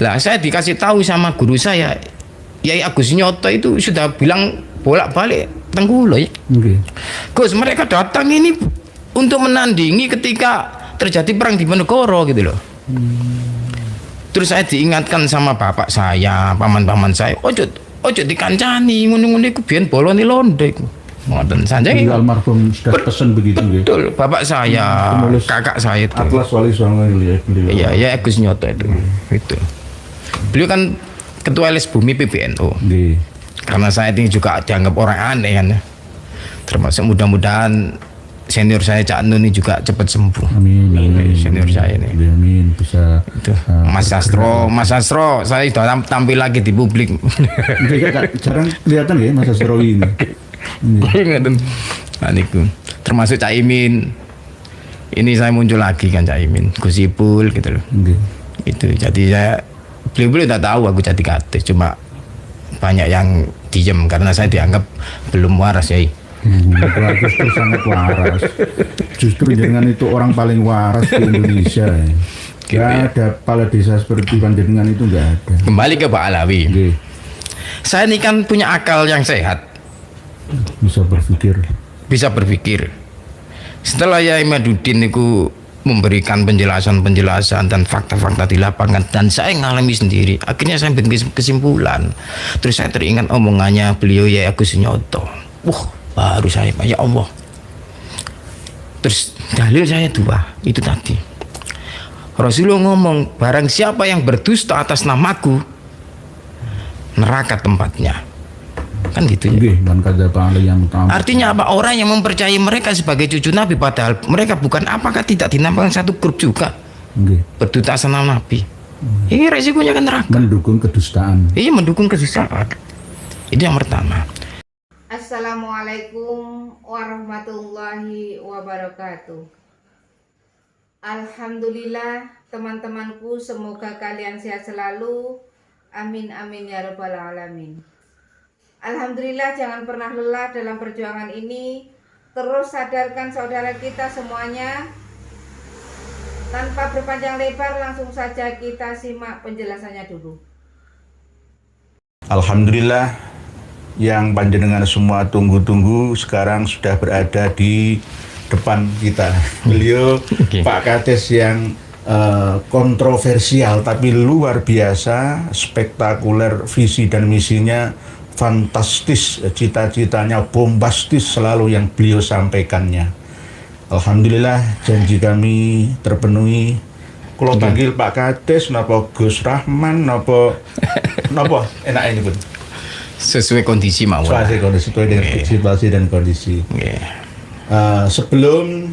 Lah saya dikasih tahu sama guru saya, Yai Agus Nyoto itu sudah bilang bolak-balik Tengkulo ya. Gus, mereka datang ini untuk menandingi ketika terjadi perang di Ponorogo gitu loh. Terus saya diingatkan sama bapak saya, paman-paman saya, ojo dikancani, ngono-ngono iku biyen bolone londe. Ngoten saja. Almarhum sudah pesan begitu ya. Betul, bapak saya, kakak saya itu. Atlas Wali Songo beliau. Iya, ya Agus Nyoto itu. Itu. Beliau kan ketua LS Bumi PBNU. Karena saya ini juga dianggap orang aneh kan. Termasuk mudah-mudahan senior saya Cak Nun ini juga cepat sembuh. Amin. Senior saya ini. Amin, bisa. Itu. Mas Sastro, saya sudah tampil lagi di publik. Jarang kelihatan ya Mas Sastro ini. Termasuk Cak Imin. Ini saya muncul lagi kan Cak Imin, Gus Ipul gitu loh. Itu jadi beliau udah tahu aku jadi kades, cuma banyak yang diem karena saya dianggap belum waras ya. Justru sangat waras. Justru dengan itu orang paling waras di Indonesia. Gak ada kepala desa seperti panjenengan itu nggak ada. Kembali ke Pak Alawi. Saya ini kan punya akal yang sehat. Bisa berpikir. Setelah Yai Madudin itu memberikan penjelasan dan fakta-fakta di lapangan dan saya ngalami sendiri, akhirnya saya bikin kesimpulan. Terus saya teringat omongannya beliau Yai Agus Nyoto. Baru saya, ya Allah. Terus dalil saya dua, itu tadi. Rasulullah ngomong, barang siapa yang berdusta atas namaku, neraka tempatnya. Kan gitu ya. Artinya apa? Orang yang mempercayai mereka sebagai cucu Nabi padahal mereka bukan, apakah tidak dinamakan satu grup juga? Berdusta atas nama Nabi. Ini resikonya kan neraka. Mendukung kedustaan. Iya, mendukung kedustaan. Itu yang pertama. Assalamualaikum warahmatullahi wabarakatuh. Alhamdulillah teman-temanku, semoga kalian sehat selalu. Amin amin ya rabbal alamin. Alhamdulillah, jangan pernah lelah dalam perjuangan ini. Terus sadarkan saudara kita semuanya. Tanpa berpanjang lebar, langsung saja kita simak penjelasannya dulu. Alhamdulillah, yang panjenengan semua tunggu-tunggu sekarang sudah berada di depan kita. Beliau Pak Kades yang kontroversial tapi luar biasa, spektakuler, visi dan misinya fantastis, cita-citanya bombastis selalu yang beliau sampaikannya. Alhamdulillah, janji kami terpenuhi. Kalau panggil Pak Kades, napa Gus Rahman, napa enak ini pun. Sesuai kondisi mawon. Sesuai dengan situasi dan kondisi. Sebelum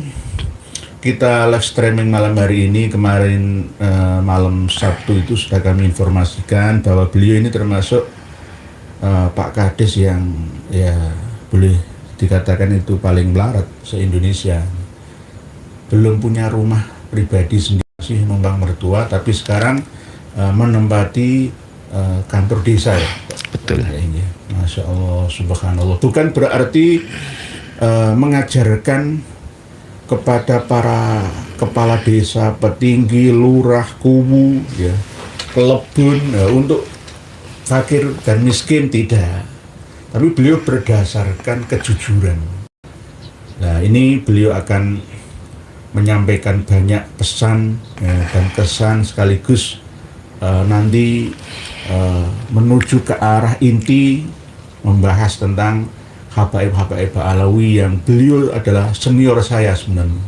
kita live streaming malam hari ini, kemarin malam Sabtu itu sudah kami informasikan bahwa beliau ini termasuk Pak Kades yang ya boleh dikatakan itu paling melarat se-Indonesia. Belum punya rumah pribadi sendiri, masih numpang mertua, tapi sekarang menempati kantor desa ya. Betul. Masya Allah, subhanallah. Bukan berarti mengajarkan kepada para kepala desa, petinggi, lurah, kuwu, ya, kelebun, untuk fakir dan miskin, tidak. Tapi beliau berdasarkan kejujuran. Nah, ini beliau akan menyampaikan banyak pesan dan kesan sekaligus nanti menuju ke arah inti, membahas tentang habaib-habaib Alawi yang beliau adalah senior saya sebenarnya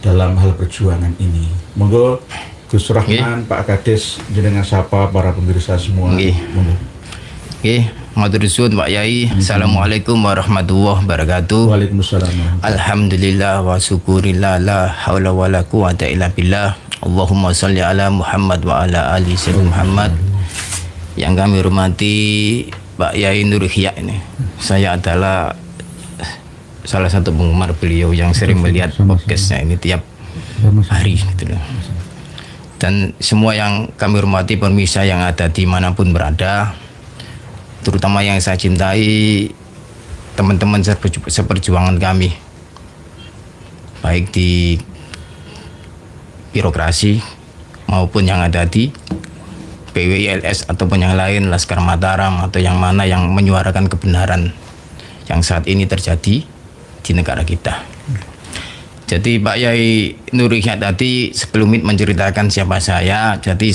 dalam hal perjuangan ini. Monggo Gus Rahman, Pak Kades, jenengan sapa para pemirsa semua. Matur suwun Pak Yai. Assalamualaikum warahmatullahi wabarakatuh. Waalaikumsalam. Alhamdulillah wa syukurillah, la haula wala quwata illa billah. Allahumma sholli ala Muhammad wa ala ali sayyidina Muhammad. Yang kami hormati Pak Yai Nur Ihya ini. Saya adalah salah satu penggemar beliau yang sering melihat podcastnya ini tiap hari gitu loh. Dan semua yang kami hormati pemirsa yang ada dimanapun berada, terutama yang saya cintai, teman-teman seperjuangan kami, baik di birokrasi maupun yang ada di PWILS ataupun yang lain, Laskar Mataram atau yang mana yang menyuarakan kebenaran yang saat ini terjadi di negara kita. Jadi Pak Yai Nurihya tadi sebelum menceritakan siapa saya, jadi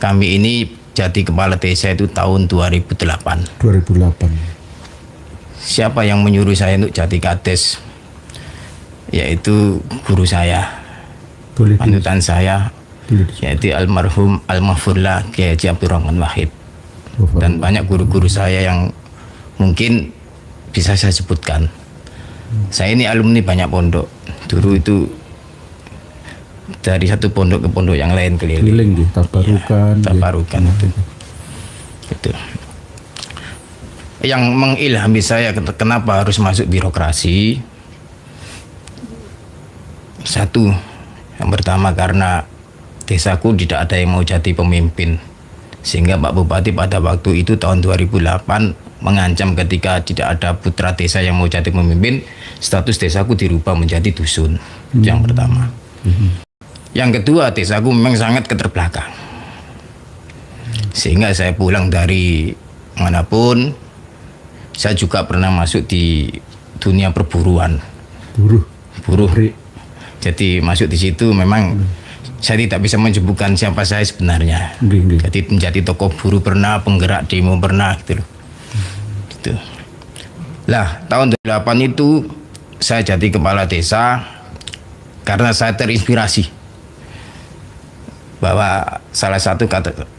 kami ini jadi kepala desa itu tahun 2008. 2008. Siapa yang menyuruh saya untuk jadi kades? Yaitu guru saya, panutan saya, yaitu almarhum almarhumlah Kiai Haji Abdurrahman Wahid, dan banyak guru-guru saya yang mungkin bisa saya sebutkan. Saya ini alumni banyak pondok. Dulu itu dari satu pondok ke pondok yang lain keliling. Tabarukan. Tabarukan itu. Yang mengilhami saya kenapa harus masuk birokrasi. Satu, yang pertama karena desaku tidak ada yang mau jadi pemimpin, sehingga Pak Bupati pada waktu itu tahun 2008 mengancam ketika tidak ada putra desa yang mau jadi pemimpin, status desaku dirubah menjadi dusun. Yang pertama. Yang kedua, desaku memang sangat keterbelakang, sehingga saya pulang dari manapun, saya juga pernah masuk di dunia perburuan. Buruh. Jadi masuk di situ memang saya tidak bisa menyebutkan siapa saya sebenarnya. Jadi menjadi tokoh buruh pernah, penggerak demo pernah gitu loh. Gitu. Lah, tahun 2008 itu saya jadi kepala desa karena saya terinspirasi bahwa salah satu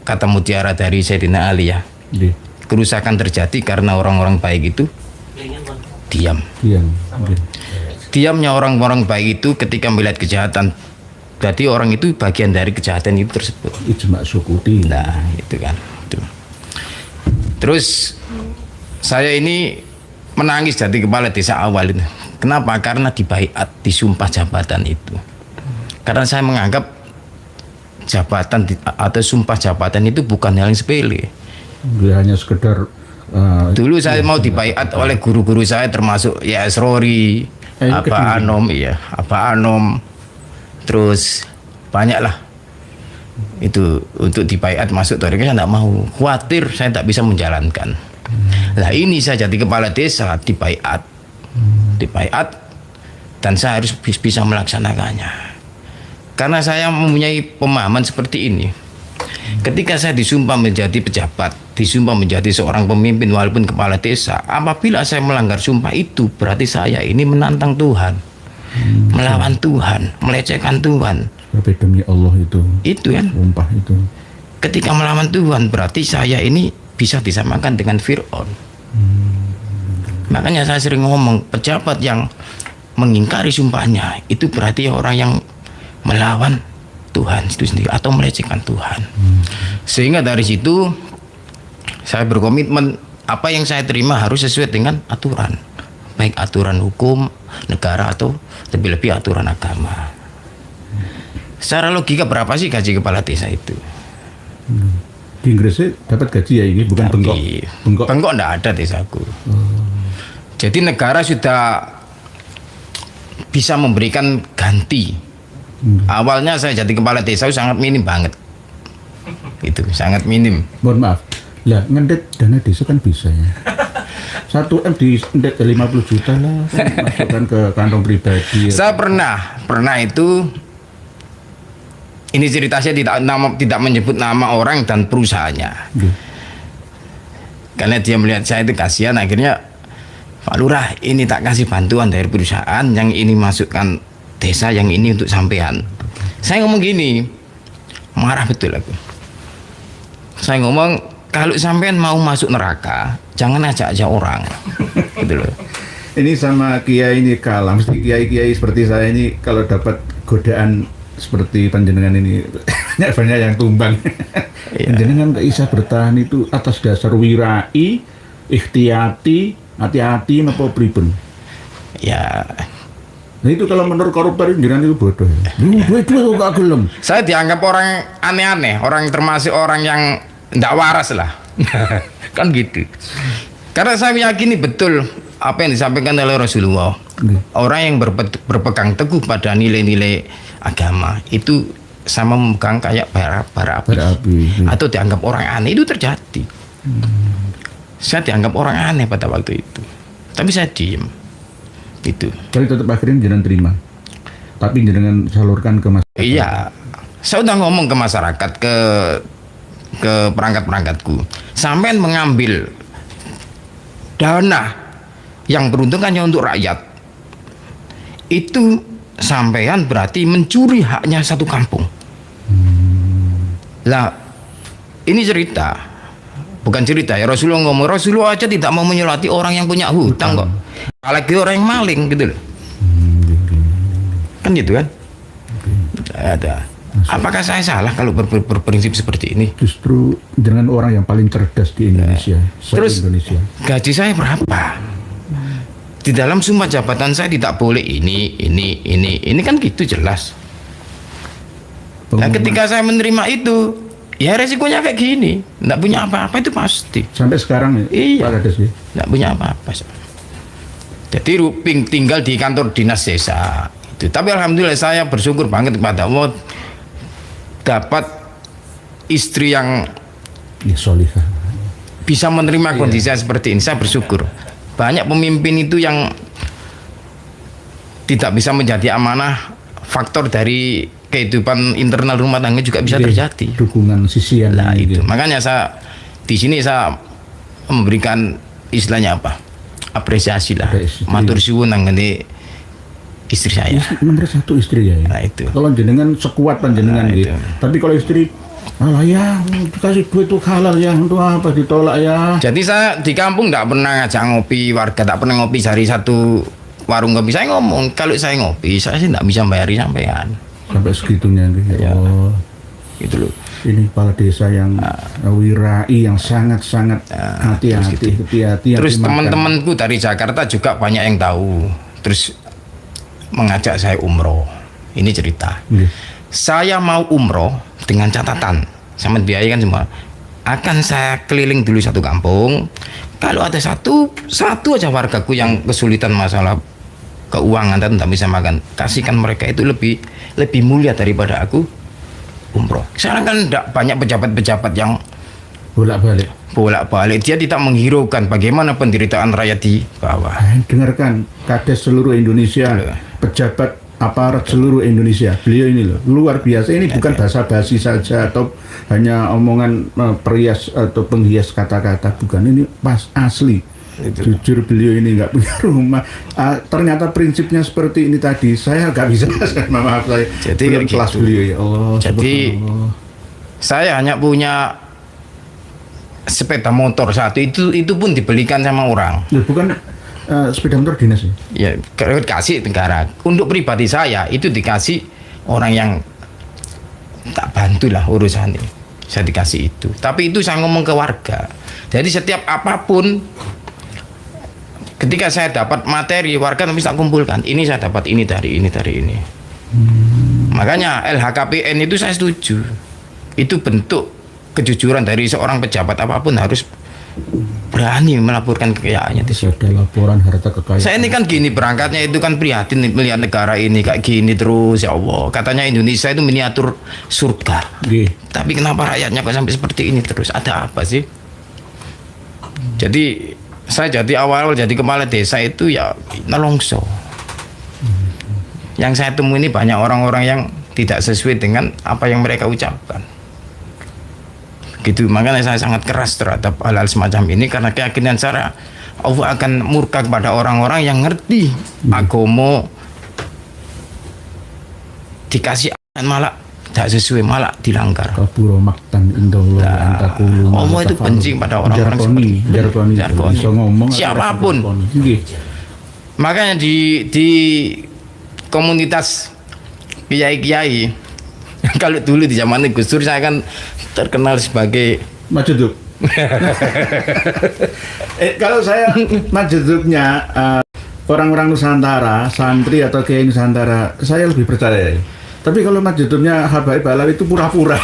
kata mutiara dari Sayyidina Ali ya. Kerusakan terjadi karena orang-orang baik itu diam. Diamnya orang-orang baik itu ketika melihat kejahatan, berarti orang itu bagian dari kejahatan itu tersebut. Ijma Sukuti. Nah, itu kan. Itu. Terus saya ini menangis jadi kepala desa awal itu. Kenapa? Karena dibaiat, disumpah jabatan itu. Karena saya menganggap jabatan atau sumpah jabatan itu bukan hal yang sepele. Dia hanya sekedar dulu saya mau dibaiat oleh guru-guru saya termasuk ya Esrori, Apa Anom, terus banyak lah itu untuk dibaiat masuk torika. Saya tidak mau, khawatir saya tak bisa menjalankan. Lah ini saya jadi kepala desa dibaiat, dan saya harus bisa melaksanakannya karena saya mempunyai pemahaman seperti ini. Ketika saya disumpah menjadi pejabat, disumpah menjadi seorang pemimpin walaupun kepala desa, apabila saya melanggar sumpah itu berarti saya ini menantang Tuhan, melawan Tuhan, melecehkan Tuhan. Tapi demi Allah itu kan sumpah itu. Ketika melawan Tuhan berarti saya ini bisa disamakan dengan Fir'aun. Makanya saya sering ngomong, pejabat yang mengingkari sumpahnya itu berarti orang yang melawan Tuhan itu sendiri atau melecehkan Tuhan. Sehingga dari situ saya berkomitmen apa yang saya terima harus sesuai dengan aturan, baik aturan hukum negara atau lebih-lebih aturan agama. Secara logika berapa sih gaji kepala desa itu? Di Inggris dapat gaji ya ini, bukan bengkok. Bengkok enggak ada desaku. Jadi negara sudah bisa memberikan ganti. Awalnya saya jadi kepala desa sangat minim banget. Itu sangat minim. Mohon maaf. Lah ngendet dana desa kan bisa ya. 1M di ngendet 50 juta lah, kan masukkan ke kantong pribadi. Saya pernah itu. Ini cerita saya tidak menyebut nama orang dan perusahaannya. Karena dia melihat saya itu kasihan, akhirnya Pak Lurah ini tak kasih bantuan dari perusahaan, yang ini masukkan desa, yang ini untuk sampean. Saya ngomong gini, marah betul aku. Saya ngomong, kalau sampean mau masuk neraka, jangan ajak-ajak orang. Gitu loh. Ini sama kiai ini kalah, mesti kiai-kiai seperti saya ini kalau dapat godaan seperti panjenengan ini banyak yang tumbang. Panjenengan nggak bisa bertahan itu atas dasar wirai, ikhtiyati, hati-hati, napa pripun. Ya. Nah itu kalau menurut koruptor jenengan itu bodoh. Duit kok gelem. Saya dianggap orang aneh-aneh, orang termasuk orang yang tidak waras lah. Kan gitu. Karena saya meyakini betul apa yang disampaikan oleh Rasulullah. Orang yang berpegang teguh pada nilai-nilai agama itu sama memegang kayak bara api. Atau dianggap orang aneh, itu terjadi. Saya dianggap orang aneh pada waktu itu, tapi saya diem. Itu. Tapi tetap akhirnya jangan terima. Tapi jangan salurkan ke masyarakat. Iya, saya udah ngomong ke masyarakat, ke perangkat-perangkatku. Sampean mengambil dana yang peruntukannya untuk rakyat, itu sampean berarti mencuri haknya satu kampung. Lah, ini cerita, bukan cerita ya. Rasulullah ngomong, Rasulullah aja tidak mau menyolati orang yang punya hutang kok. Apalagi orang yang maling gitu loh. Kan gitu kan? Ada. Apakah saya salah kalau berprinsip seperti ini? Justru dengan orang yang paling cerdas di Indonesia. Terus Indonesia. gaji saya berapa? Di dalam sumpah jabatan saya tidak boleh ini kan gitu jelas. Nah, ketika saya menerima itu, ya resikonya kayak gini, nggak punya apa-apa itu pasti. Sampai sekarang ya, iya, Pak Kades ya? nggak punya apa-apa. Jadi Ruping tinggal di kantor dinas desa. Itu. Tapi alhamdulillah saya bersyukur banget kepada Allah dapat istri yang Ya, solihah. bisa menerima kondisi saya seperti ini. Saya bersyukur. Banyak pemimpin itu yang tidak bisa menjadi amanah, faktor dari kehidupan internal rumah tangga juga bisa terjadi. Dukungan sisian. Nah itu. Gitu. Makanya saya di sini saya memberikan istilahnya apa? Apresiasi lah. Matur suwun nang istri saya. Nomor satu istri ya. Nah itu. Kalau jenengan sekuat panjenengan gitu. Tapi kalau istri, alah ya, dikasih duit tuh halal ya, untuk apa ditolak ya. Jadi saya di kampung tidak pernah ngajak ngopi, warga tak pernah ngopi dari satu warung kopi. Saya ngomong, kalau saya ngopi, saya sih tidak bisa bayari sampean. Sampai segitunya gitu. Ya. Oh. Gitu loh. Ini kepala desa yang wirai, yang sangat-sangat hati-hati. Terus teman-temanku dari Jakarta juga banyak yang tahu. Terus mengajak saya umroh. Ini cerita. Saya mau umroh dengan catatan, sama biaya kan semua. Akan saya keliling dulu satu kampung. Kalau ada satu aja wargaku yang kesulitan masalah keuangan dan tidak bisa makan, kasihkan mereka itu lebih mulia daripada aku umroh. Sekarang kan tidak banyak pejabat-pejabat yang bolak-balik. Dia tidak menghiraukan bagaimana penderitaan rakyat di bawah. Dengarkan, Kades seluruh Indonesia, pejabat aparat seluruh Indonesia. Beliau ini loh luar biasa. Ini bukan basa-basi saja atau hanya omongan perias atau penghias kata-kata. Bukan, ini pas asli. Jujur beliau ini nggak punya rumah. Ternyata prinsipnya seperti ini tadi. Saya nggak bisa. Maaf saya. Jadi belum kelas gitu. beliau ya Allah. Jadi saya hanya punya sepeda motor satu, itu pun dibelikan sama orang. Ya, bukan sepeda motor dinas ya? Ya kasih negara. Untuk pribadi saya itu dikasih orang yang tak bantu lah urusan ini. Saya dikasih itu. Tapi itu saya ngomong ke warga. Jadi setiap apapun, ketika saya dapat materi, warga bisa kumpulkan. Ini saya dapat ini dari ini. Makanya LHKPN itu saya setuju. Itu bentuk kejujuran dari seorang pejabat apapun, harus berani melaporkan kekayaannya. Ada laporan harta kekayaan. Saya ini kan gini berangkatnya itu kan prihatin melihat negara ini kayak gini terus, ya Allah. Katanya Indonesia itu miniatur surga. Tapi kenapa rakyatnya kok sampai seperti ini terus? Ada apa sih? Jadi saya jadi awal jadi kepala desa itu ya nelongso. Yang saya temui ini banyak orang-orang yang tidak sesuai dengan apa yang mereka ucapkan. Gitu, makanya saya sangat keras terhadap hal-hal semacam ini karena keyakinan saya Allah akan murka kepada orang-orang yang ngerti agama, dikasih malah tidak sesuai, malah dilanggar. Kaburo maktan indallah antakulu. Allah itu benci pada orang-orang seperti jargoni. Bisa ngomong siapapun. Makanya di komunitas kiai-kiai, kalau dulu di zaman Gus Dur saya kan terkenal sebagai Majeduk. Kalau saya Majeduknya orang-orang Nusantara, santri atau kiai Nusantara, saya lebih percaya. Tapi kalau Majeduknya Habaib Balawi itu pura-pura.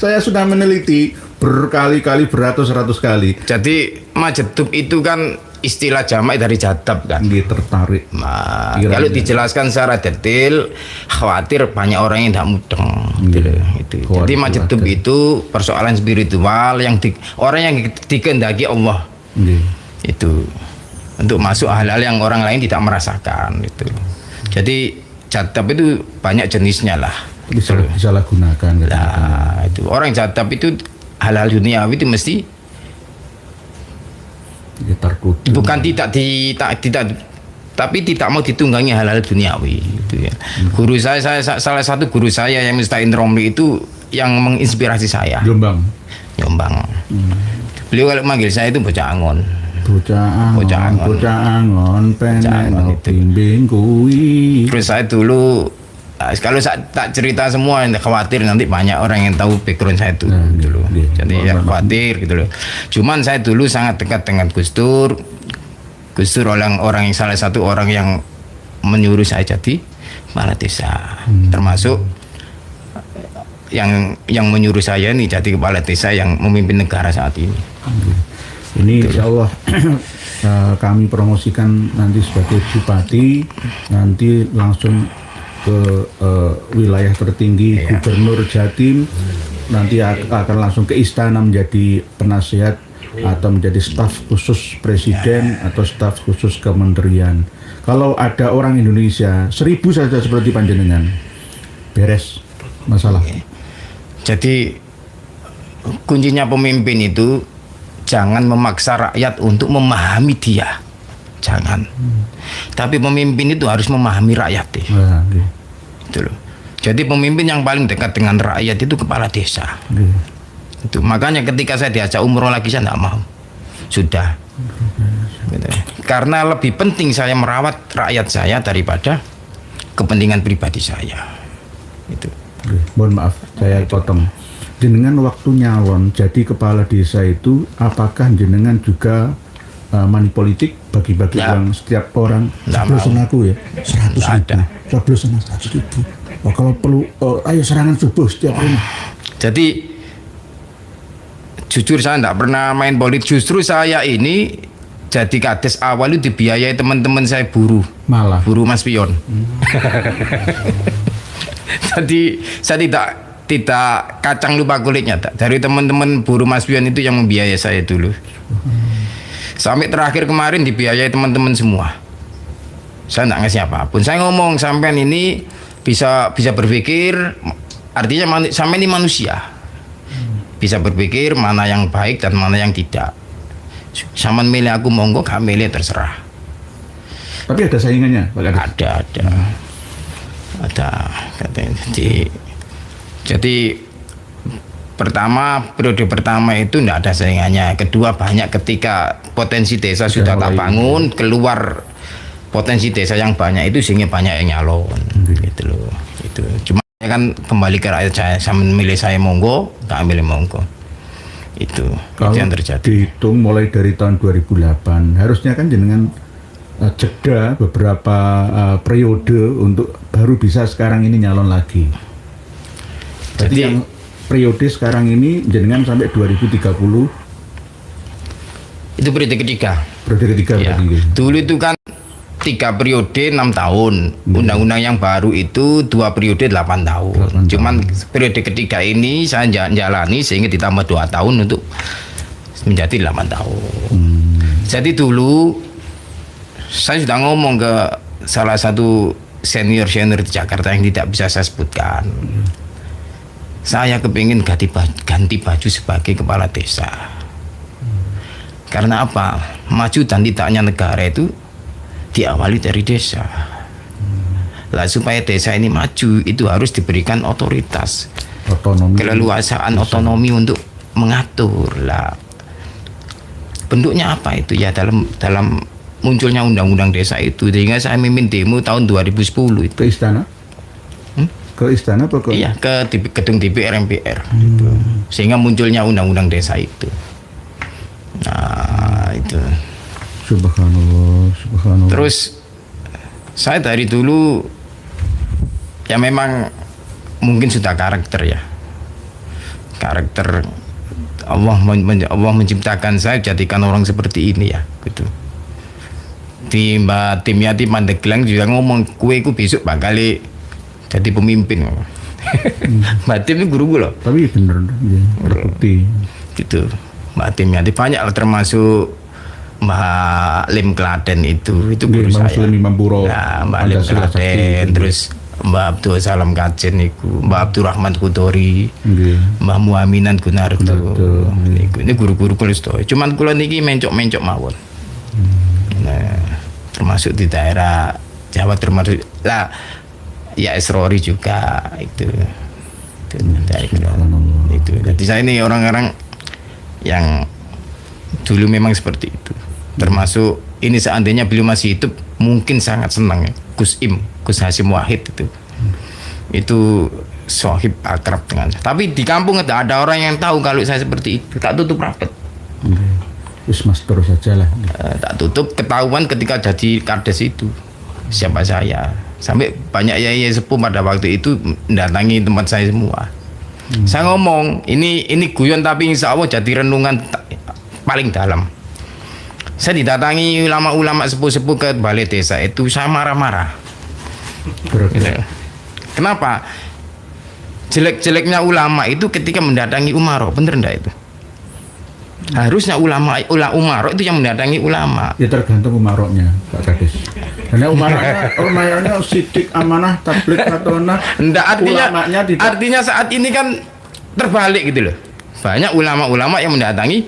Saya sudah meneliti berkali-kali, beratus-ratus kali. Jadi Majeduk itu kan istilah jamak dari jadab kan. Nggih, tertarik. Nah, Kiranya. kalau dijelaskan secara detail, khawatir banyak orang yang tidak mudeng. Gitu loh, itu. Khawatir Jadi majedub ada. itu persoalan spiritual yang orang yang dikehendaki Allah. Nggih. Itu untuk masuk hal-hal yang orang lain tidak merasakan itu. Jadi jadab itu banyak jenisnya lah. Disalahgunakan gitu. Nah, itu orang jadab itu hal-hal duniawi itu mesti Ya, terkutuk. bukan tidak tapi tidak mau ditunggangi hal-hal duniawi itu ya. Guru saya salah satu guru saya yang Mustain Romli itu yang menginspirasi saya. Jombang. Jombang. Beliau kalau manggil saya itu bocah angon. Bocah angon, penek angon no itu. bimbing kuwi. Terus saya dulu kalau saya tak cerita semua khawatir nanti banyak orang yang tahu background saya itu Nah, gitu loh. iya. Jadi ya khawatir gitu loh. Cuman saya dulu sangat dekat dengan Gus Dur. Gus Dur orang yang salah satu orang yang menyuruh saya jadi kepala desa. Termasuk yang menyuruh saya ini jadi kepala desa yang memimpin negara saat ini. Ini insya Allah kami promosikan nanti sebagai bupati, nanti langsung ke wilayah tertinggi Gubernur Jatim, nanti akan langsung ke istana menjadi penasihat atau menjadi staf khusus presiden atau staf khusus kementerian. Kalau ada orang Indonesia 1000 saja seperti panjenengan, beres masalah. Jadi kuncinya pemimpin itu jangan memaksa rakyat untuk memahami dia. Jangan. Tapi pemimpin itu harus memahami rakyat. Nah, gitu. Itu loh. Jadi pemimpin yang paling dekat dengan rakyat itu kepala desa. Gitu. Itu makanya ketika saya diajak umroh lagi saya tidak mau. Sudah. Gitu. Karena lebih penting saya merawat rakyat saya daripada kepentingan pribadi saya. Itu. Mohon maaf, saya potong. Jenengan waktu nyalon jadi kepala desa itu, apakah jenengan juga money politik bagi-bagi Ya. uang setiap orang? Nggak Coblosan mau. aku ya, 100 Nggak ribu. ada. Coblosan 100 ribu. Oh, kalau perlu, ayo serangan subuh setiap rumah. Jadi jujur saya tidak pernah main politik. Justru saya ini jadi kades awal itu dibiayai teman-teman saya buruh Malah. Mas Pion. Jadi saya tidak kacang lupa kulitnya tak. Dari teman-teman buruh Mas Pion itu yang membiayai saya dulu. Sampai terakhir kemarin dibiayai teman-teman semua. Saya tidak ngasih apapun. Saya ngomong sampean ini bisa berpikir, artinya sampean ini manusia. Bisa berpikir mana yang baik dan mana yang tidak. Sampean milih aku monggo, gak milih terserah. Tapi ada saingannya, Pak Kades? Ada katanya. Jadi periode pertama itu tidak ada saingannya. Kedua banyak ketika potensi desa sudah tak bangun, keluar potensi desa yang banyak itu sehingga banyak yang nyalon gitu loh. Itu cuma kan kembali ke rakyat saya memilih saya monggo, tak milih monggo. Itu yang terjadi. Dihitung mulai dari tahun 2008, harusnya kan jenengan jeda beberapa periode untuk baru bisa sekarang ini nyalon lagi. Jadi yang periode sekarang ini jenengan sampai 2030. Itu periode ketiga. Periode ketiga Ya. berarti. Dulu itu kan 3 periode 6 tahun. Undang-undang yang baru itu 2 periode 8 tahun. 8 Cuman periode ketiga ini saya jalani sehingga ditambah 2 tahun untuk menjadi 8 tahun. Jadi dulu saya sudah ngomong ke salah satu senior di Jakarta yang tidak bisa saya sebutkan. Saya kepingin ganti baju sebagai kepala desa. Karena apa? Maju dan tidaknya negara itu diawali dari desa. Lah supaya desa ini maju itu harus diberikan otoritas, Otonomi. keleluasaan otonomi untuk mengatur. Lah bentuknya apa itu ya dalam munculnya undang-undang desa itu, sehingga saya mimpin demo tahun 2010 itu. Ke istana? Ke istana apa ke? Iya, ke gedung DPR MPR gitu. Sehingga munculnya undang-undang desa itu. Nah, itu. Subhanallah, subhanallah. Terus saya dari dulu ya memang mungkin sudah karakter ya. Karakter Allah menciptakan saya jadikan orang seperti ini ya, gitu. di Mbak Timyati Pandeglang juga ngomong kue ku besok bakal jadi pemimpin. Mbak Tim itu guruku loh. Tapi bener, ya, terbukti. Gitu. Mbak Timyati banyak lah, termasuk Mbak Lim Kladen itu guru Mbak saya. Muslim Imam Puro, Nah, Mbak Lim Pancasila Sakti. Kladen, terus Mbak Abdul Salam Kajen iku, Mbak Abdurrahman Kutori, Nggih. Mbah Muaminan Gunarto. Gunarto, Ini guru-guru kula sedaya. Cuman kula niki mencok-mencok mawon. Nah, termasuk di daerah Jawa, termasuk lah ya Esrori juga itu dari itu. Jadi saya ini orang-orang yang dulu memang seperti itu. Termasuk ini seandainya beliau masih hidup mungkin sangat senang ya. Gus Hasim Wahid itu sohib akrab dengan saya. Tapi di kampung tidak ada orang yang tahu kalau saya seperti itu. Tak tutup rapat. Wis mas terus saja lah. Tak tutup, ketahuan ketika jadi kades itu siapa saya. Sampai banyak yai sepuh pada waktu itu mendatangi tempat saya semua. Saya ngomong ini guyon tapi insya Allah jadi renungan paling dalam. Saya didatangi ulama-ulama sepuh-sepuh ke balai desa itu, saya marah-marah. Gitu. Kenapa? Jelek-jeleknya ulama itu ketika mendatangi umaro, bener enggak itu? Harusnya ulama umaro itu yang mendatangi ulama. Ya tergantung umaroknya Pak Kades. Karena umaroknya sidik amanah tabligh atau Enggak, ulamanya tidak. artinya saat ini kan terbalik gitu loh. Banyak ulama-ulama yang mendatangi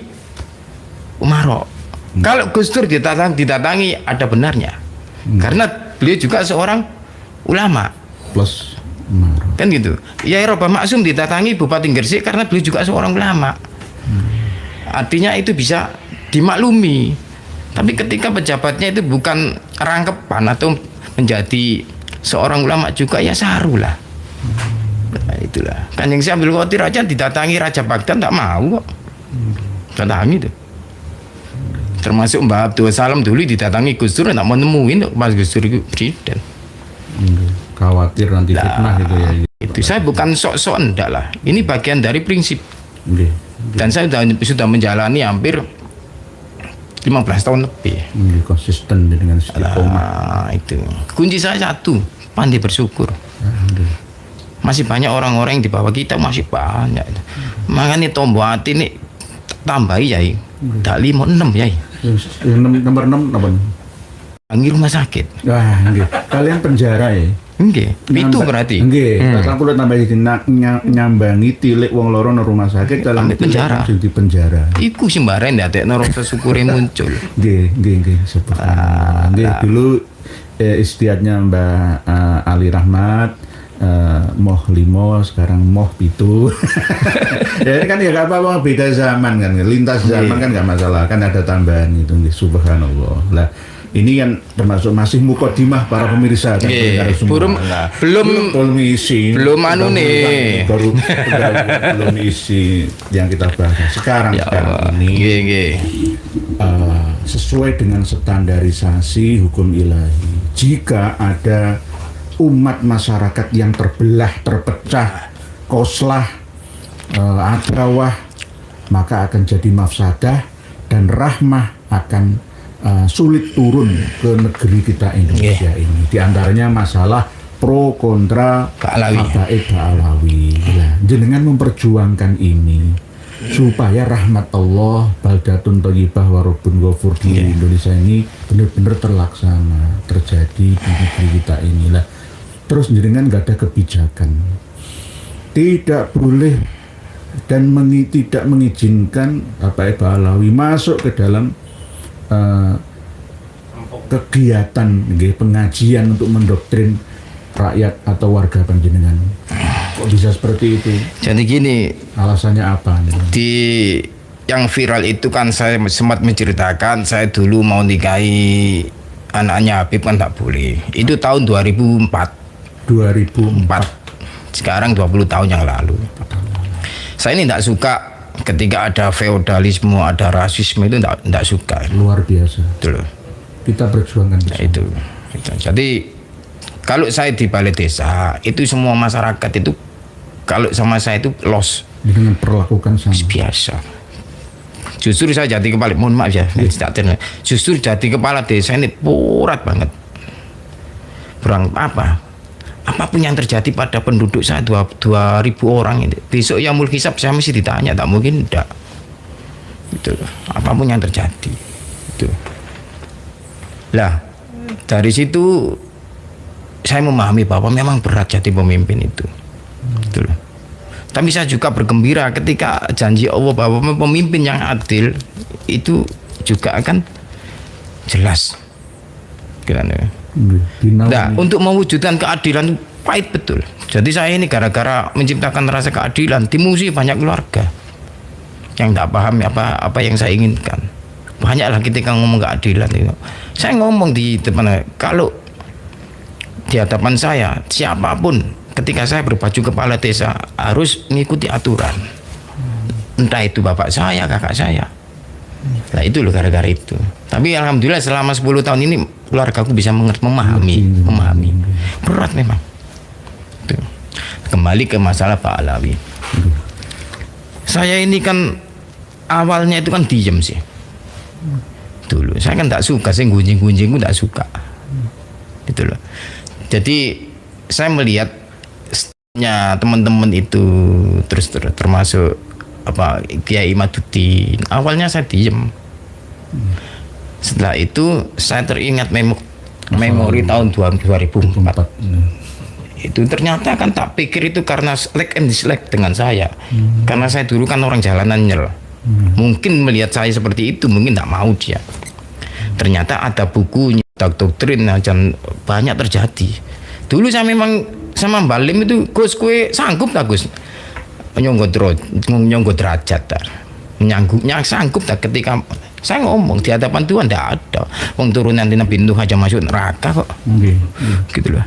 umaro. Kalau Gus Dur didatangi ada benarnya. Karena beliau juga seorang ulama. Plus umarok. Kan gitu. Yai Robah Maksum didatangi Bupati Gresik karena beliau juga seorang ulama. Artinya itu bisa dimaklumi. Tapi ketika pejabatnya itu bukan rangkepan atau menjadi seorang ulama juga, ya sarulah. Nah, itulah. Kanjeng Syekh Abdul Qadir aja didatangi Raja Baghdad tak mau kok. Datangi itu. Termasuk Mbah Abdul Salam dulu didatangi Gus Dur tak mau nemuin pas Gus Dur itu presiden. Khawatir nanti fitnah gitu ya. Itu saya bukan sok-sok enggak lah. Ini bagian dari prinsip. Nggih. Dan saya sudah menjalani hampir 15 tahun lebih. Konsisten dengan istiqomah. Itu kunci saya satu, pandai bersyukur. Alhamdulillah. Masih banyak orang-orang yang di bawah kita, masih banyak. Makanya tombol hati ini tambahi ya, tak 5, 6 ya. Nomor 6 apa? Anggi rumah sakit. Wah, nggih. Kalian penjara ya? Nggih, itu berarti. Nggih, kakak kula tambahi nyambangi tilik wong loro nang rumah sakit dalam Sampai penjara. Di penjara. Iku simbaren ndadekno rasa syukure muncul. Nggih, subhanallah. Nggih, dulu istiadatnya Mbak Ali Rahmat moh 5 sekarang moh 7. Ya kan ya gak apa-apa, beda zaman kan, lintas zaman kan gak masalah, kan ada tambahan itu nih, subhanallah. Lah ini kan termasuk masih mukodimah para pemirsa kan, belum isi, belum anu nih, belum isi yang kita bahas sekarang ya sekarang ini. Sesuai dengan standarisasi hukum ilahi, jika ada umat masyarakat yang terbelah, terpecah, koslah, adrawah, maka akan jadi mafsadah dan rahmah akan sulit turun ke negeri kita Indonesia ini. Di antaranya masalah pro kontra habaib Ba'alawi. Nah, jenengan memperjuangkan ini supaya rahmat Allah baldatun thayyibah wa rabbun ghafur di Indonesia ini benar-benar terlaksana, terjadi di negeri kita inilah. Terus jenengan nggak ada kebijakan, tidak boleh dan tidak mengizinkan habaib Ba'alawi masuk ke dalam kegiatan pengajian untuk mendoktrin rakyat atau warga panjenengan. Kok bisa seperti itu? Jadi gini, alasannya apa? Di yang viral itu kan saya sempat menceritakan saya dulu mau nikahi anaknya Habib kan tak boleh. Itu tahun 2004. Sekarang 20 tahun yang lalu. Saya ini tidak suka ketika ada feodalisme, ada rasisme, itu tidak suka. Luar biasa. Betul. Kita berjuangkan bersama. Nah, itu. Jadi kalau saya di balai desa itu semua masyarakat itu kalau sama saya itu los. Dengan perlakukan sama. Biasa. Justru saya jadi kepala, mohon maaf ya, justru jadi kepala desa ini purat banget. Kurang apa? Apapun yang terjadi pada penduduk saya 2.000 orang ini, besok yang mulki hisab saya mesti ditanya, tak mungkin tidak. Itu apapun yang terjadi. Itu. Lah, dari situ saya memahami bahwa memang berat jadi pemimpin itu. Gitu loh. Tapi saya juga bergembira ketika janji Allah bahwa pemimpin yang adil itu juga akan jelas. Nah, untuk mewujudkan keadilan pahit betul. Jadi saya ini gara-gara menciptakan rasa keadilan dimusuhi banyak keluarga yang tidak paham apa yang saya inginkan. Banyaklah ketika ngomong keadilan itu. Saya ngomong di depan, kalau di hadapan saya siapapun ketika saya berbaju kepala desa harus mengikuti aturan. Entah itu bapak saya, kakak saya. Nah itu loh gara-gara itu. Tapi alhamdulillah selama 10 tahun ini keluarga aku bisa memahami. Berat memang. Tuh. Kembali ke masalah Pak Alawi. Saya ini kan awalnya itu kan diem sih. Dulu saya kan tak suka, saya gunjing-gunjing tak suka. Gitu loh. Jadi saya melihat teman-teman itu terus termasuk Kiai Imaduddin. Awalnya saya diem. Setelah itu saya teringat memori tahun 2004. Itu ternyata kan tak pikir itu karena like and dislike dengan saya. Karena saya dulu kan orang jalanan nyel. Mungkin melihat saya seperti itu mungkin tak mau dia. Ternyata ada bukunya, doktrin dan banyak terjadi. Dulu saya memang sama Mbak Lim itu, Gus kue sanggup tak Gus nyonggot derajat tak, sanggup tak ketika saya ngomong di hadapan Tuhan tidak ada wong turunan tina pintu aja masuk neraka kok. Gitu loh.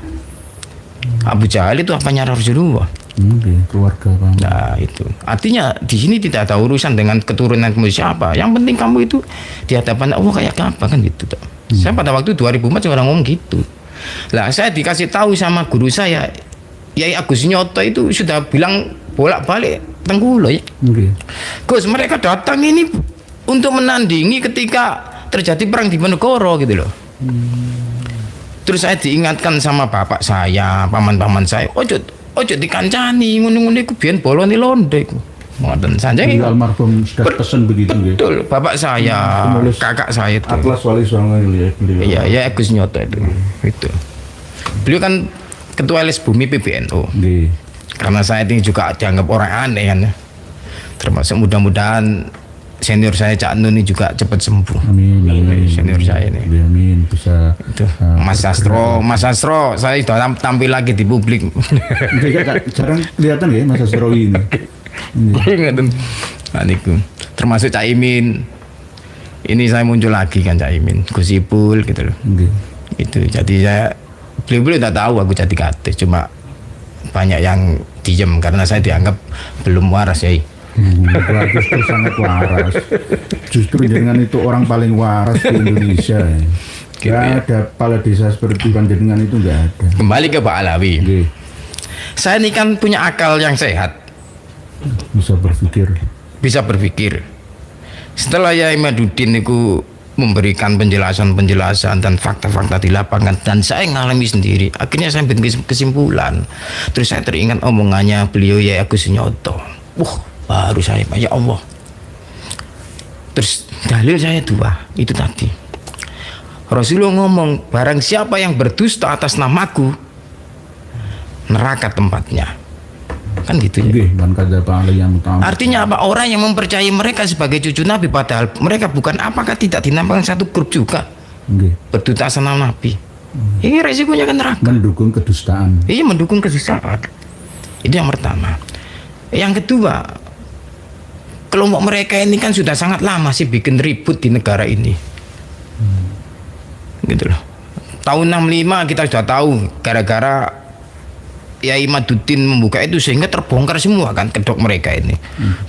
Abu Jahal itu apanya Rasulullah? Keluarga kamu. Nah itu artinya di sini tidak ada urusan dengan keturunan kamu siapa. Yang penting kamu itu di hadapan Allah kayak apa kan gitu. Saya pada waktu 2004 orang ngomong gitu. Lah saya dikasih tahu sama guru saya, Yai Agus Nyoto itu sudah bilang bolak-balik Tenggulo ya. Gus mereka datang ini untuk menandingi ketika terjadi perang di Ponorogo gitu loh. Terus saya diingatkan sama bapak saya, paman-paman saya, ojo dikancani ngono-ngono iku biyen bolone londe iku. Ngoten saja iki. Almarhum sudah pesan begitu nggih. Betul, bapak saya, kakak saya itu. Atlas Wali Songo beliau. Iya, ya Agus Nyoto itu. Itu. Beliau kan ketua LS Bumi PBNU. Nggih. Karena saya ini juga dianggap orang aneh kan. Termasuk mudah-mudahan senior saya Cak Nun ini juga cepat sembuh. Amin. Senior saya ini. Amin bisa. Itu. Mas Sastro, saya sudah tampil lagi di publik. Jarang kelihatan ya Mas Sastro ini. Ingat niku. Termasuk Cak Imin. Ini saya muncul lagi kan Cak Imin, Gus Ipul gitu loh. Itu jadi saya beliau tak tahu aku jadi kades, cuma banyak yang diem karena saya dianggap belum waras ya. Bagus tuh sangat waras. Justru dengan itu orang paling waras di Indonesia. Gak ada kepala desa seperti panjenengan itu nggak ada. Kembali ke Pak Alawi. Saya ini kan punya akal yang sehat. Bisa berpikir. Setelah Yai Imaduddin itu memberikan penjelasan dan fakta-fakta di lapangan dan saya ngalami sendiri, akhirnya saya bikin kesimpulan. Terus saya teringat omongannya beliau Yai Agus Nyoto. Baru saya, ya Allah. Terus dalil saya dua, itu tadi. Rasulullah ngomong, barang siapa yang berdusta atas namaku, neraka tempatnya. Kan gitu ya. Artinya apa? Orang yang mempercayai mereka sebagai cucu Nabi padahal mereka bukan, apakah tidak dinamakan satu grup juga? Berdusta atas nama Nabi. Ini resikonya kan neraka. Mendukung kedustaan. Iya, mendukung kedustaan. Itu yang pertama. Yang kedua, kelompok mereka ini kan sudah sangat lama sih bikin ribut di negara ini. Gitu loh. Tahun 65 kita sudah tahu gara-gara Yai Imaduddin membuka itu sehingga terbongkar semua kan kedok mereka ini.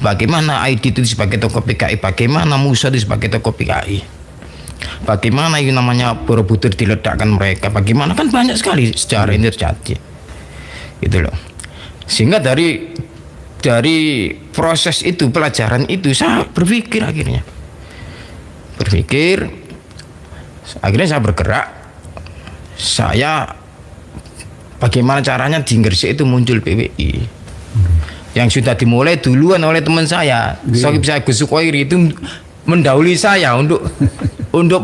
Bagaimana ID itu sebagai tokoh PKI, bagaimana Musa itu sebagai tokoh PKI, bagaimana yang namanya Borobudur diledakkan mereka, bagaimana kan banyak sekali sejarah ini terjadi. Gitu loh. Sehingga dari proses itu, pelajaran itu saya berpikir akhirnya berpikir, akhirnya saya bergerak. Saya bagaimana caranya di Gresik itu muncul PWI yang sudah dimulai duluan oleh teman saya, Sohib saya Gus Sukoiri itu mendahului saya untuk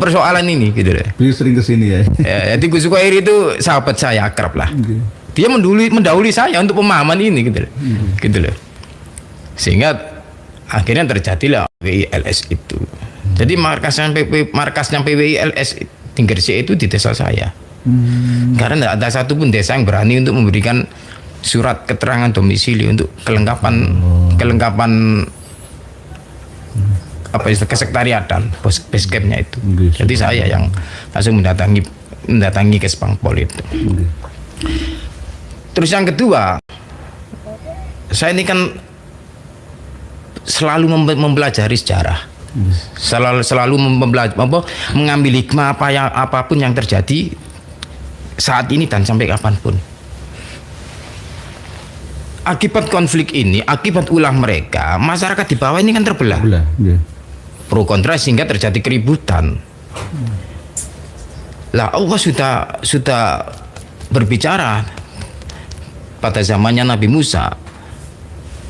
persoalan ini gitu deh. Beliau sering kesini ya. Jadi Gus Sukoiri itu sahabat saya akrab lah. Dia mendahului saya untuk pemahaman ini gitu loh. Gitu loh. Sehingga akhirnya terjadilah PWI-LS itu. Jadi markasnya PWI-LS di Gresik itu di desa saya. Karena tidak ada satupun desa yang berani untuk memberikan surat keterangan domisili untuk kelengkapan apa istilah kesekretariatan base campnya itu. Jadi saya yang langsung mendatangi Kesbangpol itu. Terus yang kedua, saya ini kan selalu mempelajari sejarah, selalu mengambil hikmah apapun yang terjadi saat ini dan sampai kapanpun. Akibat konflik ini, akibat ulah mereka, masyarakat di bawah ini kan terbelah, pro kontra sehingga terjadi keributan. Lah Allah sudah berbicara pada zamannya Nabi Musa.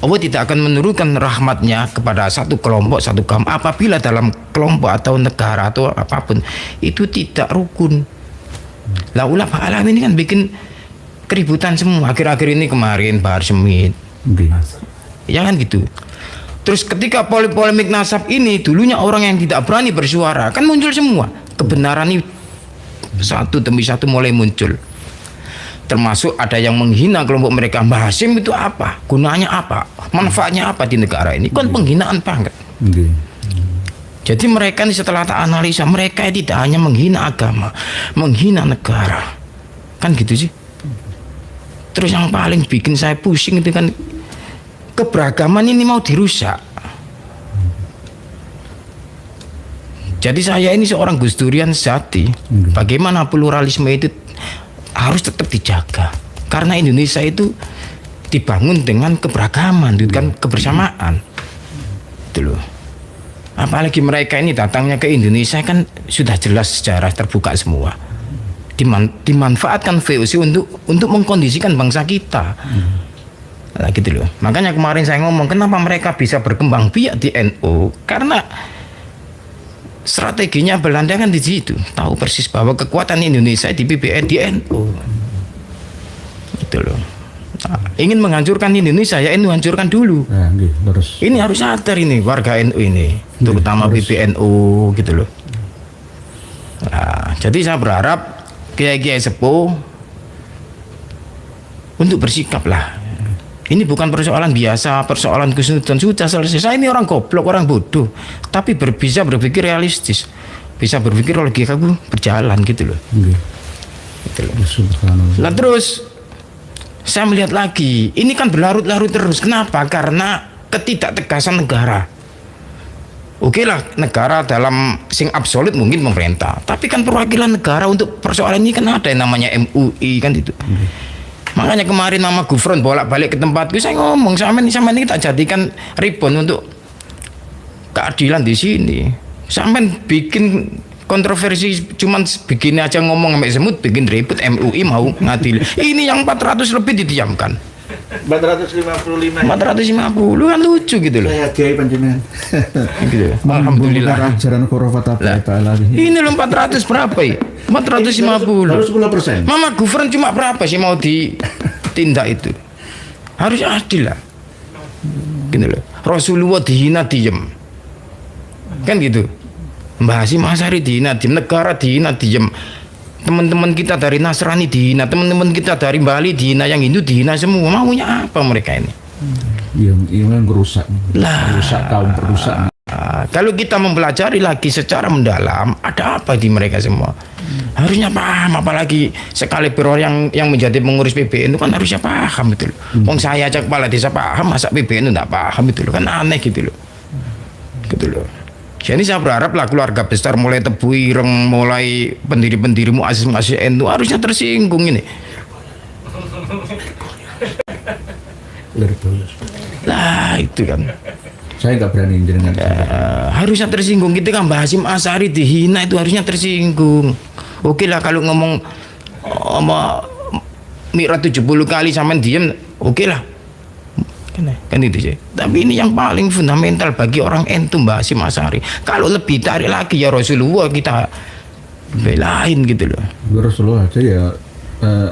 Allah tidak akan menurunkan rahmatnya kepada satu kelompok, satu kaum apabila dalam kelompok atau negara atau apapun itu tidak rukun. Lah ulah alam ini kan bikin keributan semua. Akhir-akhir ini kemarin Bahar Smith, ya kan gitu. Terus ketika polemik nasab ini, dulunya orang yang tidak berani bersuara kan muncul semua. Kebenaran ini satu demi satu mulai muncul. Termasuk ada yang menghina kelompok mereka. Mbah Hasim itu apa? Gunanya apa? Manfaatnya apa di negara ini? Kan penghinaan banget. Jadi mereka ini setelah tak analisa, mereka tidak hanya menghina agama, menghina negara. Kan gitu sih. Terus yang paling bikin saya pusing itu kan keberagaman ini mau dirusak. Jadi saya ini seorang Gus Durian sejati. Bagaimana pluralisme itu harus tetap dijaga. Karena Indonesia itu dibangun dengan keberagaman, dengan kebersamaan. Itu loh. Apalagi mereka ini datangnya ke Indonesia kan sudah jelas sejarah terbuka semua. Dimanfaatkan VOC untuk mengkondisikan bangsa kita. Nah, gitu loh. Makanya kemarin saya ngomong kenapa mereka bisa berkembang biak di NU, karena strateginya Belanda kan di situ, tahu persis bahwa kekuatan Indonesia di PBN di NU. Gitu loh. Nah, ingin menghancurkan Indonesia ya NU hancurkan dulu. Ini harus sadar ini warga NU ini, terutama PBNU gitu loh. Nah, jadi saya berharap kiai-kiai sepuh untuk bersikap lah. Ini bukan persoalan biasa, persoalan kesulitan sudah selesai. Saya ini orang goblok, orang bodoh, tapi bisa berpikir realistis, bisa berpikir logika aku berjalan gitu loh. Gitu loh. Lah terus saya melihat lagi, ini kan berlarut-larut terus. Kenapa? Karena ketidaktegasan negara. Oke lah, negara dalam sing absolut mungkin pemerintah, tapi kan perwakilan negara untuk persoalan ini kan ada yang namanya MUI kan itu. Makanya kemarin Mama Gufron bolak-balik ke tempatku, saya ngomong sama ini kita jadikan ribon untuk keadilan di sini. Sampai bikin kontroversi cuman begini aja ngomong sampai semut bikin ribut MUI mau ngadil. Ini yang 400 lebih didiamkan. 455 kan lucu gitu loh. Saya kiai panjenengan. Gitu. Alhamdulillah. Ajaran khurafat taala. Ini loh 400 berapa ya? 450. Harus 10%. Mama Gufron cuma berapa sih mau ditindak itu? Harus adil lah. Gitu loh. Rasulullah dihina diem. Kan gitu. Mbah Hasyim Asy'ari dihina diem, negara dihina diem. Teman-teman kita dari Nasrani dihina, teman-teman kita dari Bali dihina, yang Hindu dihina semua. Maunya apa mereka ini? Yang merusak. Merusak kaum perusak. Kalau kita mempelajari lagi secara mendalam, ada apa di mereka semua? Harusnya paham, apalagi sekaliber orang yang menjadi pengurus PBN itu kan harusnya paham betul. Wong saya aja kepala desa paham, masa PBN itu enggak paham itu loh, kan aneh gitu loh. Gitu loh. Jadi saya berharap lah keluarga besar mulai Tebu Ireng, mulai pendiri-pendiri muassis NU harusnya tersinggung ini. Lah itu kan. Saya nggak berani jenengan. Harusnya tersinggung. Kita kan Mbah Hasyim Asy'ari dihina itu harusnya tersinggung. Oke lah kalau ngomong Mi'raj 70 kali sampean diem, oke lah. Kan itu sih. Tapi ini yang paling fundamental bagi orang NU Mbah Hasyim Asy'ari. Kalau lebih tarik lagi ya Rasulullah kita belain gitu loh. Rasulullah aja ya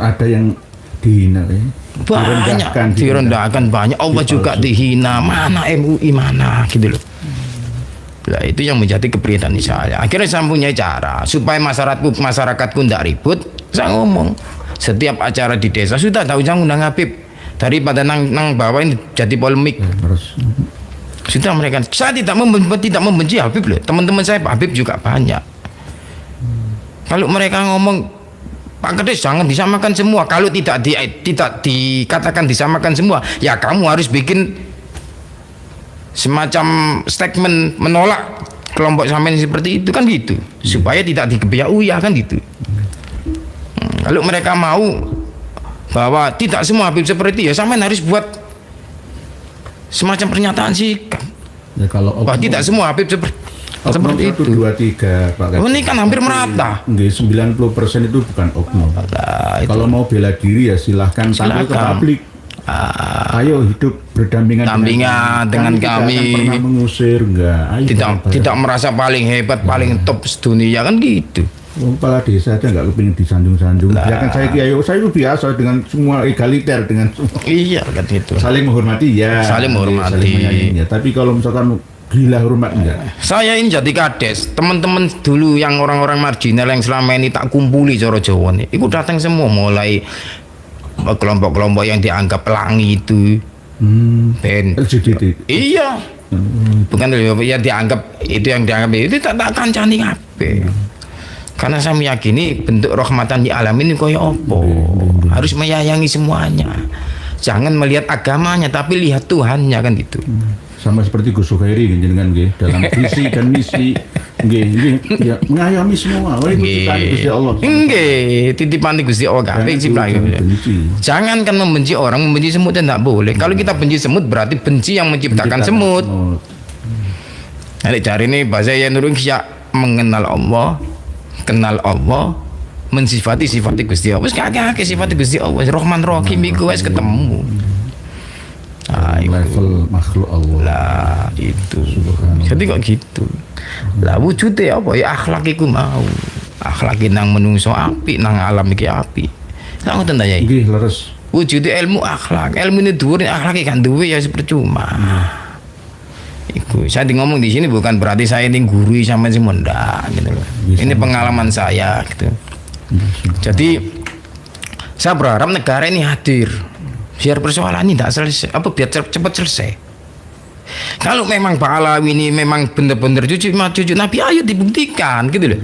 ada yang dihina ya. Banyak direndahkan banyak. Allah juga dihina. Mana MUI mana gitu loh. Nah, itu yang menjadi keprihatinan saya. Akhirnya saya punya cara supaya masyarakatku tidak ribut. Saya ngomong setiap acara di desa sudah tahu jangan undang Habib daripada nang bawah ini jadi polemik. Sudah mereka. Saya tidak membenci Habib loh. Teman-teman saya Pak Habib juga banyak. Kalau mereka ngomong Pak Kades jangan disamakan semua. Kalau tidak dikatakan disamakan semua, ya kamu harus bikin semacam statement menolak kelompok sampean seperti itu kan gitu, supaya tidak dikebiau ya kan gitu. Kalau mereka mau bahwa tidak semua Habib seperti ya sampean harus buat semacam pernyataan sikap. Ya, kalau tidak semua Habib seperti itu 2, 3 Pak Kades. Ini kan hampir merata. 90% itu bukan oknum. Kalau mau bela diri ya silahkan tampil ke publik. Ayo hidup berdampingan dengan kami. Tidak pernah mengusir enggak. Ayo tidak merasa paling hebat, paling top sedunia kan gitu. Kepala desa aja nggak kepingin disanjung-sanjung. Ya kan saya itu biasa dengan semua egaliter dengan semua. Iya kan itu. Saling menghormati ya. Saling menghormati. Ya. Tapi kalau misalkan gila hormat enggak. Saya ini jadi kades, teman-teman dulu yang orang-orang marginal yang selama ini tak kumpuli Coro Jawa nih, itu datang semua mulai kelompok-kelompok yang dianggap pelangi itu, LGBT. Iya, bukan ya dianggap itu tak kancani kabeh. Karena saya meyakini bentuk rahmatan di alam ini koyo opo, harus menyayangi semuanya. Jangan melihat agamanya, tapi lihat Tuhannya kan gitu. Sama seperti Gus Suhairi jenengan nggih dalam visi dan misi nggih ya mengayomi semua. Oleh titipan Gusti Allah. Nggih, titipan Gusti Allah kabeh jangan kan membenci orang, membenci semut tidak boleh. Kalau kita benci semut berarti benci yang menciptakan semut. Nek cari ini bahasa yang nurung ya mengenal Allah, kenal Allah, mensifati Gusti Allah. Wis kakek sifat Gusti Allah, Rahman Rahim iku wis ketemu. Level makhluk Allah lah itu. Jadi kok gitu lah wujudnya apa ya akhlak iku mau akhlak nang menungso api nang alam iki api lah ngoten ta ya nggih leres wujudnya ilmu akhlak ilmu ini dhuwur akhlak kan duwe ya percuma. Iku saya ngomong di sini bukan berarti saya ini gurui sama semua ndak gitu loh. Ini pengalaman saya gitu. Jadi saya berharap negara ini hadir biar persoalan ini tidak selesai, biar cepat selesai. Kalau memang Pak Alawi ini memang benar-benar cucu Nabi, ayo dibuktikan gitu loh.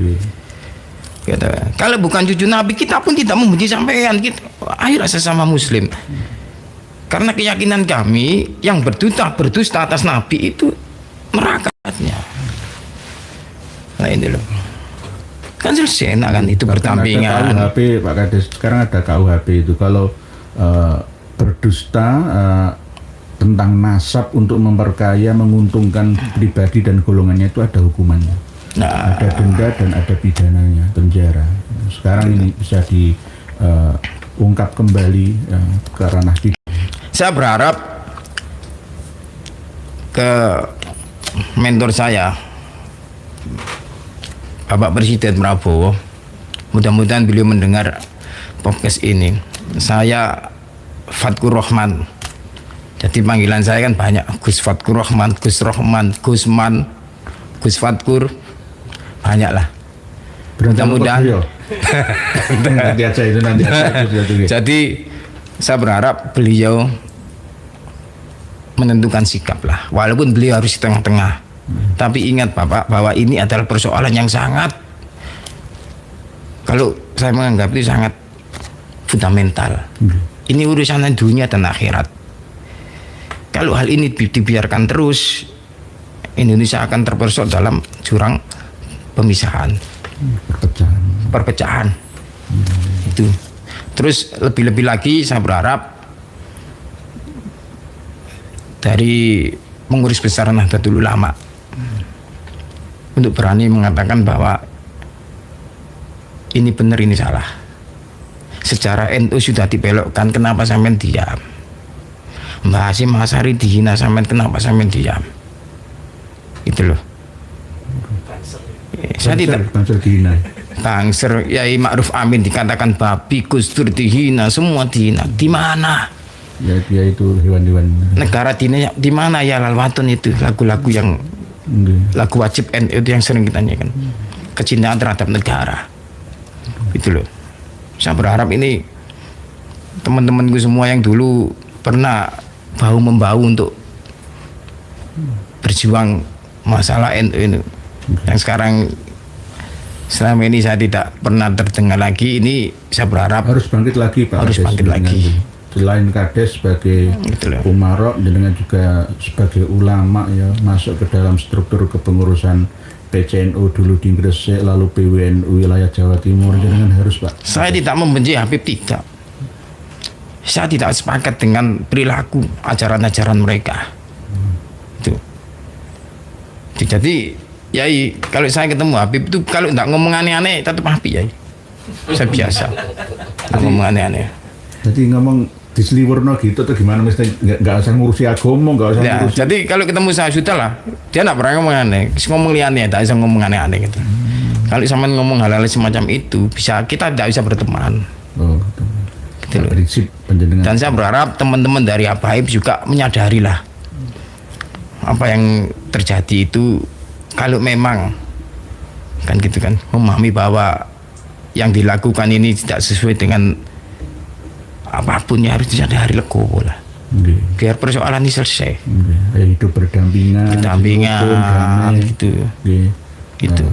Gitu. Kalau bukan cucu Nabi, kita pun tidak membenci sampean. Gitu. Ayo sesama Muslim. Karena keyakinan kami yang berdusta atas Nabi itu nerakanya. Nah ini loh. Kan selesai, nah kan itu berdampingan. Ada KUHP Pak Kades, sekarang ada KUHP itu kalau berdusta tentang nasab untuk memperkaya, menguntungkan pribadi dan golongannya itu ada hukumannya. Ada denda dan ada pidananya, penjara. Sekarang ini bisa diungkap kembali ke ranah pidana. Saya berharap ke mentor saya, Bapak Presiden Prabowo, mudah-mudahan beliau mendengar podcast ini. Saya Fatkur Rahman. Jadi panggilan saya kan banyak, Gus Fatkur Rahman, Gus Rahman, Gusman, Gus Fatkur, banyak lah. Mudah-mudahan. nanti aja. Jadi saya berharap beliau menentukan sikap lah, walaupun beliau harus di tengah-tengah. Tapi ingat Bapak bahwa ini adalah persoalan yang sangat, kalau saya menganggap itu sangat fundamental. Ini urusan dunia dan akhirat. Kalau hal ini dibiarkan terus, Indonesia akan terperosok dalam jurang pemisahan, perpecahan. Itu. Terus lebih-lebih lagi saya berharap dari mengurus besar Nahdlatul Ulama untuk berani mengatakan bahwa ini benar ini salah. Secara NU sudah dibelokkan, kenapa sampean diam? Mbak Hasyim Asy'ari dihina, sampean kenapa sampean diam? Itu loh. Saya tidak Banser dihina. Tangser Yai Ma'ruf Amin dikatakan babi, Gus Dur dihina, semua dihina. Di mana? Ya dia itu hewan-hewan. Negara di mana ya lalwatun itu lagu-lagu yang lagu wajib NU itu yang sering kita nyanyikan. Kecintaan terhadap negara. Itu loh. Saya berharap ini teman-temanku semua yang dulu pernah bahu membahu untuk berjuang masalah NU ini, yang sekarang selama ini saya tidak pernah terdengar lagi, ini saya berharap harus bangkit lagi Pak. Harus Kades, bangkit lagi. Selain Kades sebagai umarok, dengan juga sebagai ulama ya, masuk ke dalam struktur kepengurusan PCNU dulu di Gresik, lalu PWNU wilayah Jawa Timur, dengan harus Pak. Saya tidak membenci Habib, tidak. Saya tidak sepakat dengan perilaku ajaran-ajaran mereka. Itu. Jadi, Yai, kalau saya ketemu Habib itu kalau tidak ngomong aneh-aneh, tetap Habib, Yai. Saya biasa. Ngomong aneh-aneh. Jadi ngomong diseliwerno gitu atau gimana, mesti nggak usah ngurusi agama, nggak usah Ya, ngurusi. jadi kalau ketemu saya sudah lah, dia tidak pernah ngomong aneh, ngomong liane, tidak bisa ngomong aneh-aneh gitu. Kalau sama ngomong hal-hal semacam itu, kita tidak bisa berteman. Oh, gitu. Gitu loh. Prinsip penjenengan. Dan saya berharap teman-teman dari Habaib juga menyadari lah apa yang terjadi itu, kalau memang kan gitu kan, memahami bahwa yang dilakukan ini tidak sesuai dengan apapun, ya harus disadari, legowo lah. Biar persoalan ini selesai. Hidup berdampingan, Berdampingan, gitu. Gitu.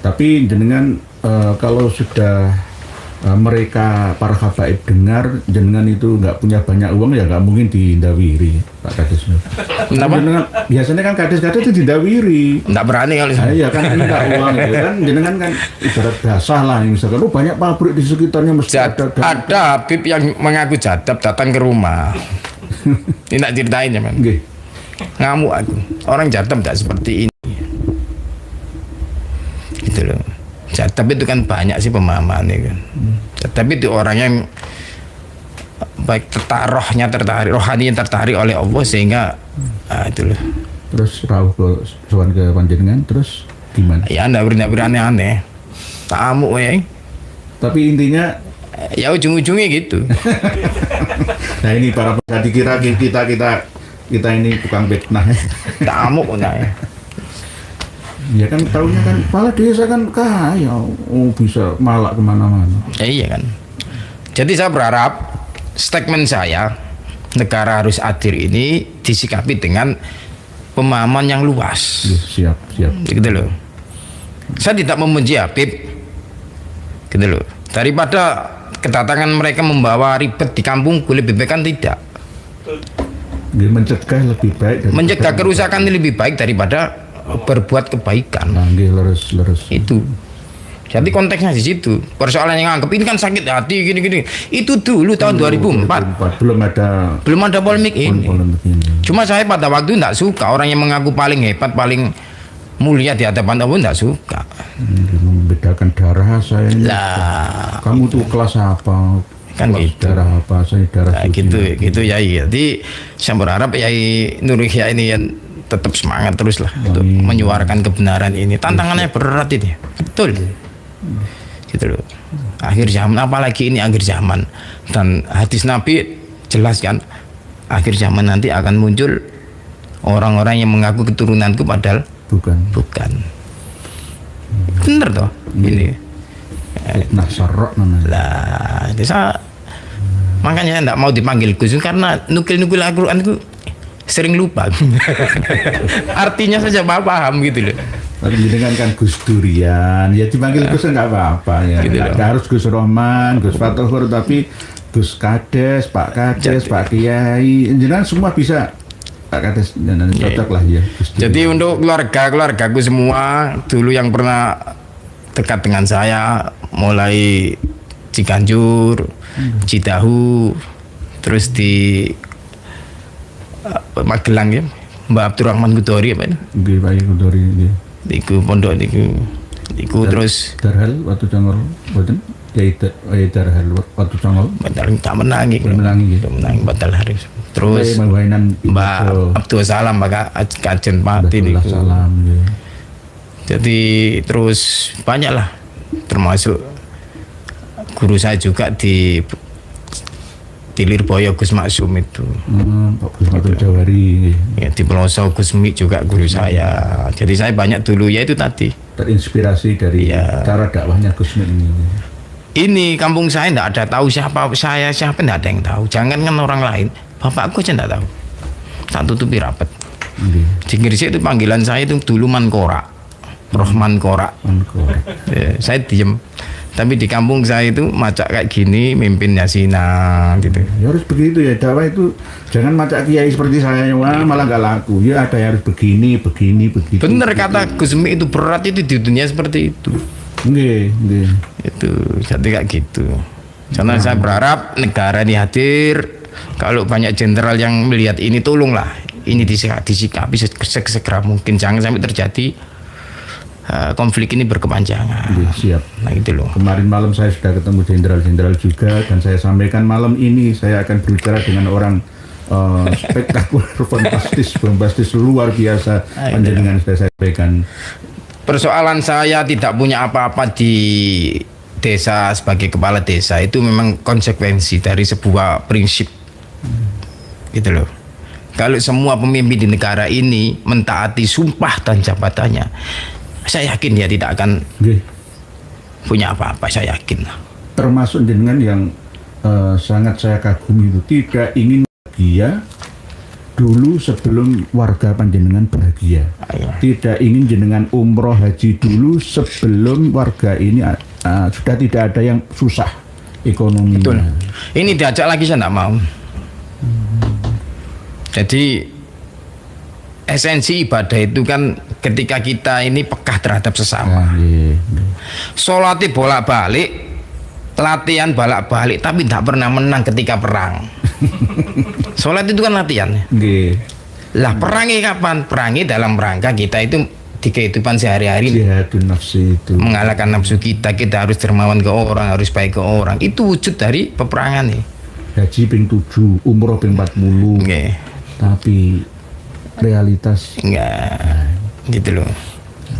Tapi jenengan kalau sudah mereka para habaib dengar jenengan itu nggak punya banyak uang, ya nggak mungkin dindawiri Pak Kades. Kenapa? Jenengan, biasanya kan kades-kades itu dindawiri. Nggak berani kalau saya. Iya kan minta uang itu kan, jenengan kan ibarat dasar lah, misalkan banyak pabrik di sekitarnya mesti Ada Habib yang mengaku jadab datang ke rumah. Ini tak ceritain ya, man. Nggih. Ngamuk aku. Orang jadab tidak seperti ini. Gitu loh. Jadab itu kan banyak sih pemahamannya kan. Jadab itu orang yang baik rohani yang tertarik oleh Allah, sehingga itu loh. Terus rawuh ke sowan ke panjenengan, terus gimana? Ya anda aneh-aneh. Tamu ya. Tapi intinya ya ujung-ujungnya gitu. nah ini para pemerhati kira kita ini tukang fitnah. Tamu ya. Ya kan tahunya kan kepala desa kan kaya, bisa malak kemana-mana. Ya, iya kan. Jadi saya berharap statement saya, negara harus adil ini disikapi dengan pemahaman yang luas. Ya, siap. Gitu loh. Saya tidak membenci Habib. Gitu loh. Daripada kedatangan mereka membawa ribet di kampungku, lebih baik kan tidak. Mencegah lebih baik. Mencegah kerusakan lebih baik daripada berbuat kebaikan. Nah, leres. Itu. Jadi konteksnya di situ. Persoalan yang anggap ini kan sakit hati gini-gini. Itu dulu tahun 2004. Belum ada polemik ini. Cuma saya pada waktu tidak suka orang yang mengaku paling hebat, paling mulia di hadapan Allah, tidak suka. Membedakan darah saya ini. Lah, kamu tuh kelas apa? Kan kelas gitu. Darah apa? Saya darah nah, gitu ya. Jadi saya berharap Yai Nur Ihya ini yang tetap semangat terus lah untuk menyuarakan kebenaran ini. Tantangannya berat ini, betul. Gitu loh. Akhir zaman, apalagi ini akhir zaman, dan hadis Nabi jelas kan, akhir zaman nanti akan muncul orang-orang yang mengaku keturunanku padahal bukan. Bener toh ini. Nah, sorok namanya. Lah, itu makanya saya tidak mau dipanggil Gus karena nukil-nukil Al-Quran itu sering lupa. Artinya saja paham gitu loh. Tapi dengan kan Gus Durian, ya dipanggil Gus nggak apa-apa ya. Gitu Nggak harus Gus Rohman, Gus Fatuhur, tapi Gus Kades, Pak Kades, Pak Kiai, jangan semua bisa. Pak Kades, cocok lah ya. Jadi untuk keluargaku semua dulu yang pernah dekat dengan saya, mulai Ciganjur, Cidahu, terus di Magelang ya, Mbak Abdurrahman Kudori apa itu? Nggih, Pak Kudori nggih. Iku pondok iku terus Darhal Watu Cangol mboten? Ya Darhal Watu Cangol. batal tak menangi. Menangi nggih. Menangi batal Haris. Terus Wainan Mbak Abdul Salam Mbak Kajen Pati niku. Salam nggih. Jadi terus banyak lah, termasuk guru saya juga di Lirboyo Gus Maksum itu. Pak Gus Maksum Jawari. Ya, di Pelosok Gus Mi juga guru saya. Jadi saya banyak dulu ya itu tadi. Terinspirasi dari cara dakwahnya Gus Mi ini. Ini kampung saya tidak ada tahu siapa tidak ada yang tahu. Jangankan orang lain, bapakku aja tidak tahu. Tak tutupi rapat. Di Gresik itu panggilan saya itu dulu Mankora, Rohman Kora. Ya, saya diem. Tapi di kampung saya itu macak kayak gini, mimpin yasinan gitu. Ya harus begitu ya, dakwah itu jangan macak kiai seperti saya, wah malah gak laku. Ya ada yang harus begini, begitu. Bener kata Gus Mi itu berat itu di dunia seperti itu. Nggih. Itu jadi kayak gitu. Karena saya berharap negara ini hadir. Kalau banyak jenderal yang melihat ini, tolonglah ini disikapi segera mungkin, jangan sampai terjadi konflik ini berkepanjangan. Siap. Nah itu loh. Kemarin malam saya sudah ketemu jenderal-jenderal juga, dan saya sampaikan malam ini saya akan berbicara dengan orang spektakuler, bombastis luar biasa. Panjenengan sudah saya sampaikan. Persoalan saya tidak punya apa-apa di desa sebagai kepala desa itu memang konsekuensi dari sebuah prinsip. Gitu loh. Kalau semua pemimpin di negara ini mentaati sumpah dan jabatannya, saya yakin dia tidak akan punya apa-apa, saya yakin. Termasuk dengan yang sangat saya kagumi itu, tidak ingin bahagia dulu sebelum warga panjenengan bahagia. Tidak ingin jenengan umroh haji dulu sebelum warga ini sudah tidak ada yang susah ekonominya. Betul. Ini diajak lagi saya tidak mau. Jadi esensi ibadah itu kan ketika kita ini pekah terhadap sesama. Sholatnya bolak-balik, latihan bolak-balik, tapi tidak pernah menang ketika perang. Sholat itu kan latihan. Lah perangnya kapan? Perangnya dalam rangka kita itu di kehidupan sehari-hari. Jihadun nafsi itu. Mengalahkan nafsu kita harus dermawan ke orang, harus baik ke orang. Itu wujud dari peperangan nih. Haji ping 7, umroh ping 40. Tapi realitas enggak gitu loh.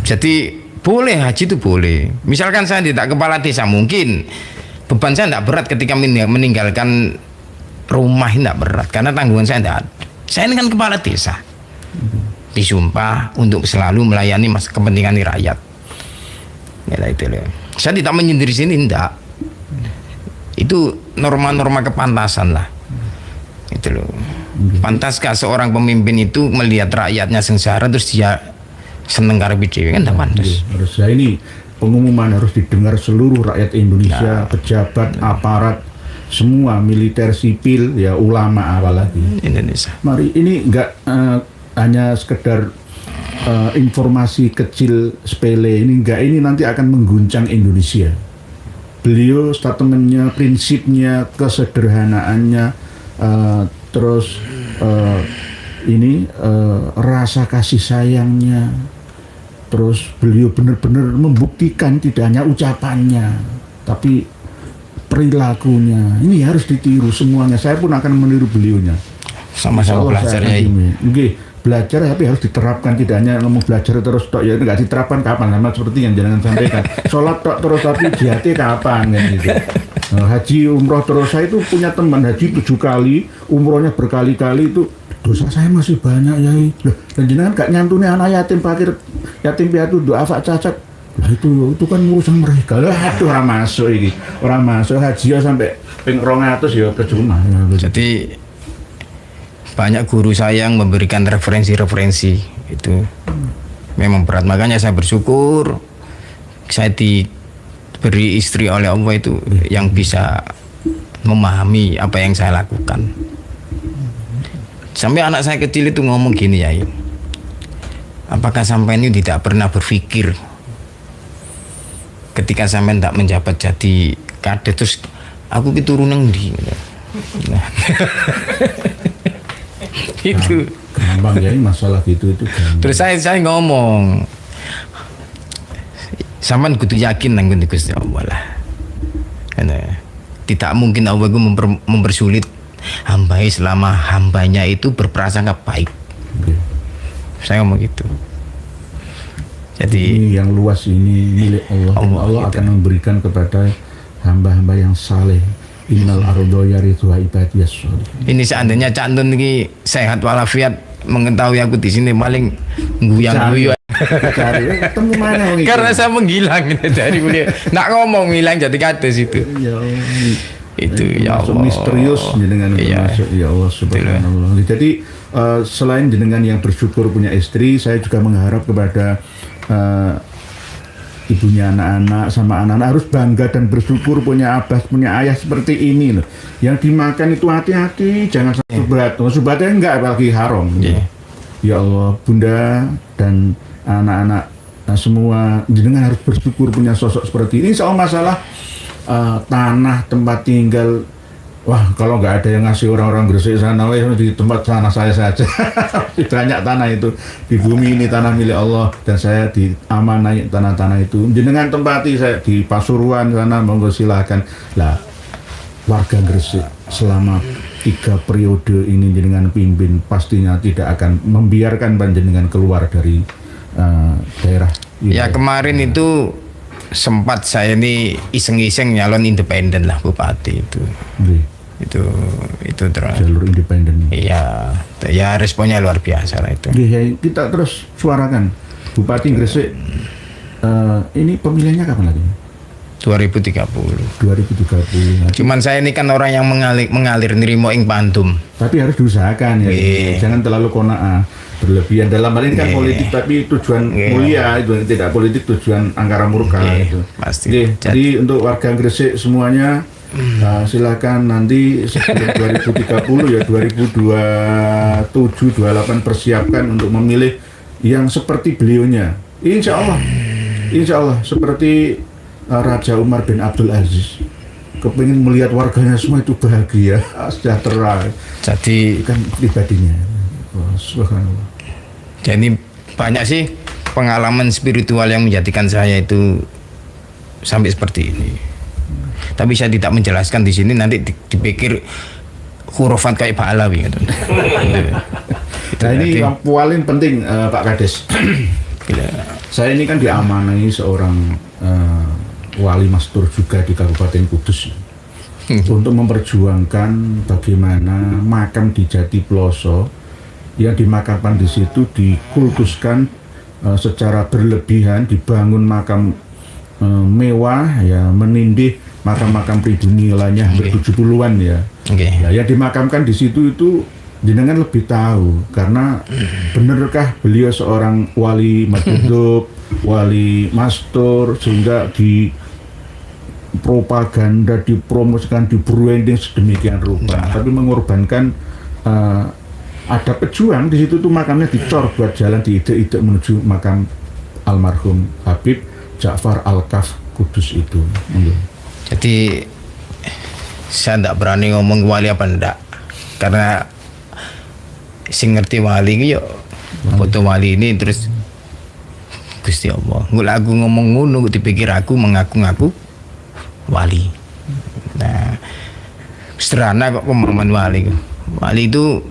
Jadi boleh haji itu boleh. Misalkan saya tidak kepala desa, mungkin beban saya tidak berat ketika meninggalkan rumah, tidak berat karena tanggungan saya tidak ada. Saya ini kan kepala desa, disumpah untuk selalu melayani kepentingan rakyat. Ya itu loh. Saya tidak menyendiri sini, tidak. Itu norma-norma kepantasan lah. Itu loh. Pantaskah seorang pemimpin itu melihat rakyatnya sengsara terus dia seneng karepe dhewe, kan tidak pantas. Harus ini pengumuman harus didengar seluruh rakyat Indonesia, pejabat, aparat, semua militer, sipil, ya ulama apalagi. Indonesia. Mari ini enggak hanya sekedar informasi kecil sepele, ini nanti akan mengguncang Indonesia. Beliau statementnya, prinsipnya, kesederhanaannya, terus rasa kasih sayangnya, terus beliau benar-benar membuktikan tidak hanya ucapannya tapi perilakunya. Ini harus ditiru semuanya. Saya pun akan meniru beliaunya. Sama-sama belajarnya. Belajar tapi harus diterapkan, tidak hanya ngomong belajar terus tok, ya nggak diterapkan kapan, sama seperti yang jangan sampaikan. Sholat tok terus tapi jihadnya kapan kan gitu. Haji umroh terus, saya itu punya teman haji 7 kali, umrohnya berkali-kali, itu dosa saya masih banyak ya. Dan jenengan gak nyantuni anak yatim fakir, yatim piatu, duafa cacat. Lah itu kan urusan mereka. Lah aduh orang masuk ini, orang masuk haji ya sampai ping 200 ya percuma. Jadi banyak guru saya yang memberikan referensi-referensi itu memang berat, makanya saya bersyukur saya diberi istri oleh Allah itu yang bisa memahami apa yang saya lakukan. Sampai anak saya kecil itu ngomong gini, ya, apakah sampai ini tidak pernah berpikir ketika sampai tidak menjabat jadi kades terus aku keturunan di nah. Itu gampang ya masalah gitu itu gampang. Terus saya ngomong, sampean kudu yakin nang Gusti Allah lah. Tidak mungkin Allah itu mempersulit hamba selama hambanya itu berprasangka baik. Oke. Saya ngomong gitu. Jadi Ini yang luas ini milik Allah. Allah gitu. akan memberikan kepada hamba-hamba yang saleh. Innal ardo yarithuha ibadiyas sholihin. ini seandainya Cak Antun ini sehat walafiat, mengetahui aku di sini paling guyang-guyu. Cari ketemu mana wong itu? Karena saya menghilang dari beliau. Nak ngomong hilang jadi kades itu. Ya Allah. Itu ya Masuk Allah. misterius jenengan Iya. masuk ya Allah subhanallah. Jadi selain jenengan yang bersyukur punya istri, saya juga mengharap kepada ibunya anak-anak sama anak-anak harus bangga dan bersyukur punya abah, punya ayah seperti ini loh. Yang dimakan itu hati-hati, jangan sampai subhat. Subhatnya enggak apalagi haram. Iya. Ya Allah, bunda dan anak-anak semua jenengan harus bersyukur punya sosok seperti ini. Soal masalah tanah tempat tinggal, wah kalau nggak ada yang ngasih orang-orang Gresik sana, di tempat sana saya saja. Banyak tanah itu di bumi ini, tanah milik Allah dan saya diamanai tanah-tanah itu. Jenengan tempati saya di Pasuruan sana, monggo silahkan. Lah warga Gresik selama 3 periode ini jenengan pimpin pastinya tidak akan membiarkan panjenengan keluar dari daerah ini. Ya kemarin itu sempat saya ini iseng-iseng nyalon independen lah bupati itu. Oke, Itu terus. jalur independen. Iya, ya responnya luar biasa lah itu. Oke, ya, kita terus suarakan Bupati Gresik. Ini pemilihannya kapan lagi? 2030. 2030. Cuman saya ini kan orang yang mengalir nirimo ing pantum. Tapi harus diusahakan ya. Iya. Jangan terlalu kona'ah berlebihan. Dalam hal ini kan Iya. politik tapi tujuan Iya. mulia, itu tidak politik tujuan angkara murka Iya, itu. pasti. Oke, jadi untuk warga Gresik semuanya silakan nanti sebelum 2030 ya 2027-28 persiapkan untuk memilih yang seperti beliaunya. Insya Allah seperti Raja Umar bin Abdul Aziz, kepingin melihat warganya semua itu bahagia, sejahtera. Jadi Kan pribadinya. Oh, subhanallah. jadi banyak sih pengalaman spiritual yang menjadikan saya itu sampai seperti ini. Tapi saya tidak menjelaskan di sini, nanti dipikir hurufan kayak Pak Alawi gitu. Nah ini yang paling penting Pak Kades. Saya ini kan diamanai seorang wali mastur juga di Kabupaten Kudus untuk memperjuangkan bagaimana makam di Jati Ploso yang dimakamkan di situ dikultuskan secara berlebihan, dibangun makam mewah ya, menindih makam-makam pribumi lainnya hampir 70-an ya. Oke. Nah, yang dimakamkan di situ itu jenengan lebih tahu karena benarkah beliau seorang wali madhub, wali mastur sehingga di propaganda, dipromosikan, di branding sedemikian rupa, tapi mengorbankan ada pejuang di situ tuh makamnya dicor buat jalan diide-ide menuju makam almarhum Habib Ja'far Al-Kaf Kudus itu. Jadi saya tidak berani ngomong wali apa ndak, karena sing ngerti wali ini yo foto wali ini terus Gusti Allah. Nggak aku ngomong ngono dipikir aku mengaku-ngaku wali. Nah, sederhana kok pemahaman wali. Wali itu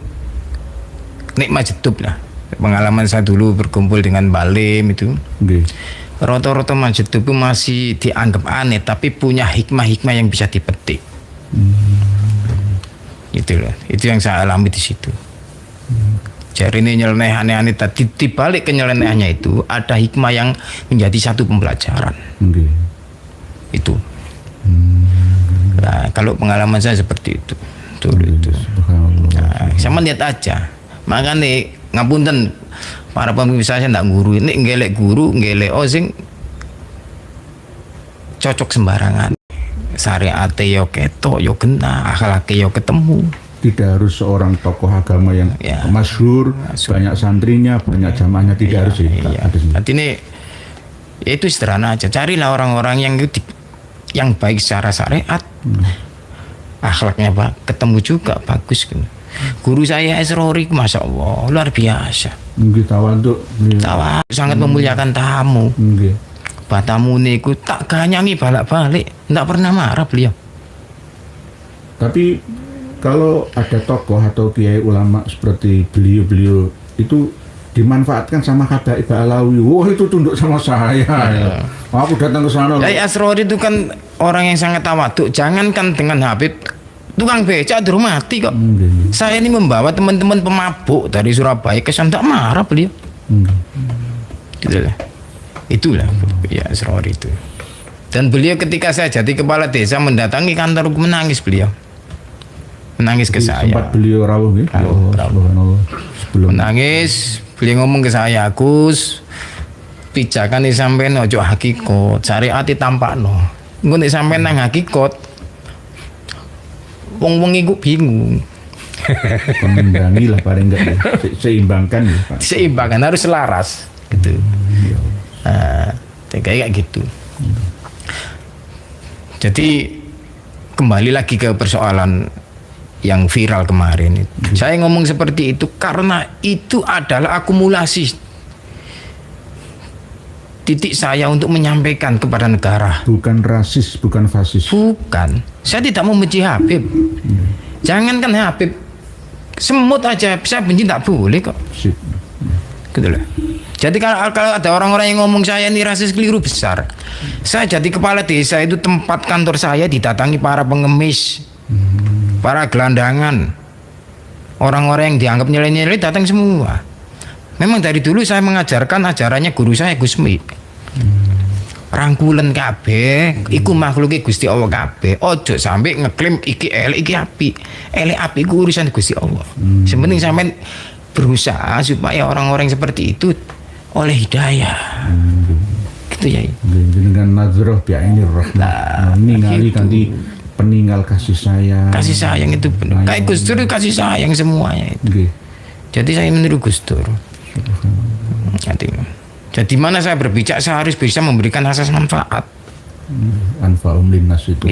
nikmat hidup lah. Pengalaman saya dulu berkumpul dengan Balim itu. Nggih. Rata-rata masjid itu masih dianggap aneh, tapi punya hikmah-hikmah yang bisa dipetik. Itu loh, itu yang saya alami di situ. Jadi ini nyeleneh aneh-aneh, tadi di balik kenyelenehannya itu ada hikmah yang menjadi satu pembelajaran. Nggih. Itu. Nah, kalau pengalaman saya seperti itu. Itu. Subhanallah. Nah, saya melihat aja. Makanya ngapunten para pemimpin saya ndak guru ini ngelek guru ngelek sing cocok sembarangan. Syariate yo ketok yo kena, akhlake yo ketemu. Tidak harus seorang tokoh agama yang Ya. masyhur, banyak santrinya, banyak jamaahnya, tidak harus itu. Iya. Ada semua. Nanti ini ya itu sederhana aja. Carilah orang-orang yang baik secara syariat, akhlaknya ketemu juga bagus. Gitu. Guru saya Esrori, masya Allah luar biasa. Nggih tawaduk. Tawa sangat memuliakan tamu. Nggih. Batamu niku tak ganyangi balak-balik, tidak pernah marah beliau. Tapi kalau ada tokoh atau kiai ulama seperti beliau itu dimanfaatkan sama Habaib Alawi, wah itu tunduk sama saya. Ya. Aku datang ke sana. Kiai Asrori itu kan orang yang sangat tawaduk. Jangankan dengan Habib, tukang becak dihormati kok. Saya ini membawa teman-teman pemabuk dari Surabaya ke sana, tak marah beliau. Gitu lah. Itulah ya Asrori itu. Dan beliau ketika saya jadi kepala desa mendatangi kantor, menangis beliau. Menangis ke saya. Sempat beliau rawuh ya. Sebelum menangis, beliau ngomong ke saya, Gus, pijakan ini sampean ojo hakikot, syariat tampakno. Engko nek sampean nang hakikot, wong-wong iku bingung. Mengimbangi lah paling enggak ya. Seimbangkan ya Pak. Seimbangkan, harus selaras gitu. Kayak gitu. Jadi kembali lagi ke persoalan yang viral kemarin. Saya ngomong seperti itu karena itu adalah akumulasi titik saya untuk menyampaikan kepada negara. Bukan rasis, bukan fasis. Bukan. Saya tidak mau benci Habib. Jangankan Habib, semut aja saya benci tak boleh kok. Sip. Gitu loh. Jadi kalau ada orang-orang yang ngomong saya ini rasis, keliru besar. Saya jadi kepala desa itu tempat kantor saya didatangi para pengemis, para gelandangan, orang-orang yang dianggap nyele-nyele datang semua. Memang dari dulu saya mengajarkan ajarannya guru saya Gusmi. Rangkulen kabeh, iku makhluke Gusti Allah kabeh. Ojo sampai ngeklaim iki elek iki api. Elek api iku urusan Gusti Allah. Sepenting sampean berusaha supaya orang-orang seperti itu oleh hidayah. Gitu ya. Dengan nazroh bi'ainir rahmah. Ningali kanthi peninggal kasih sayang. Kasih sayang itu benar. Kayak Gus Dur kasih sayang semuanya itu. Jadi saya meniru Gus Dur. Jadi mana saya berbicara saya harus bisa memberikan asas manfaat. Anfa'um linnas itu.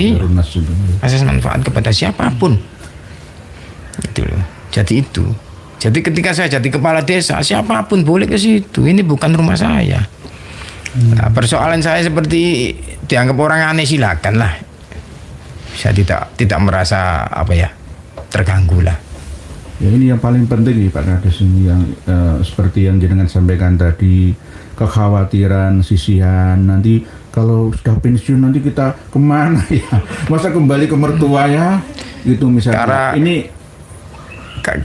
Asas manfaat kepada siapapun. Itu loh. Jadi itu. Jadi ketika saya jadi kepala desa, siapapun boleh ke situ. Ini bukan rumah saya. Nah, persoalan saya seperti dianggap orang aneh, silakan lah. Saya tidak merasa terganggu lah. Ya ini yang paling penting nih Pak Kades, ini yang seperti yang jenengan sampaikan tadi, kekhawatiran sisihan nanti kalau sudah pensiun nanti kita kemana ya? Masa kembali ke mertua ya? Itu misalnya. Karena ini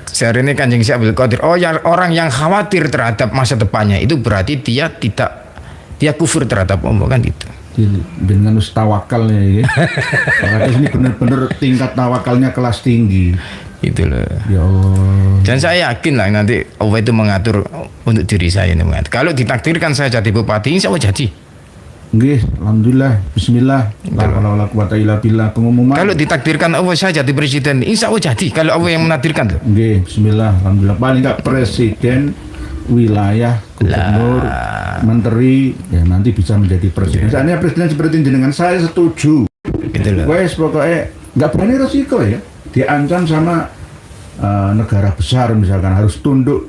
sehari ini Kanjeng Syekh Abdul Qadir, orang yang khawatir terhadap masa depannya itu berarti dia kufur terhadap Allah kan itu. Dengan tawakal ya. Pak Kades ini benar-benar tingkat tawakalnya kelas tinggi. Itu loh. Ya Allah. Dan saya yakin lah nanti Allah itu mengatur untuk diri saya ini mengatur. Kalau ditakdirkan saya jadi bupati, insya Allah jadi. Nggih, alhamdulillah, bismillah. La haula wala quwata illa billah. Pengumuman. Kalau ditakdirkan Allah saya jadi presiden, insya Allah jadi. Kalau Allah yang menakdirkan tuh. Nggih, bismillah, alhamdulillah. Paling enggak presiden wilayah, gubernur, menteri, ya nanti bisa menjadi presiden. Misalnya presiden seperti jenengan, saya setuju. Gitu loh. Wes pokoknya nggak berani resiko ya. Diancam sama negara besar misalkan harus tunduk.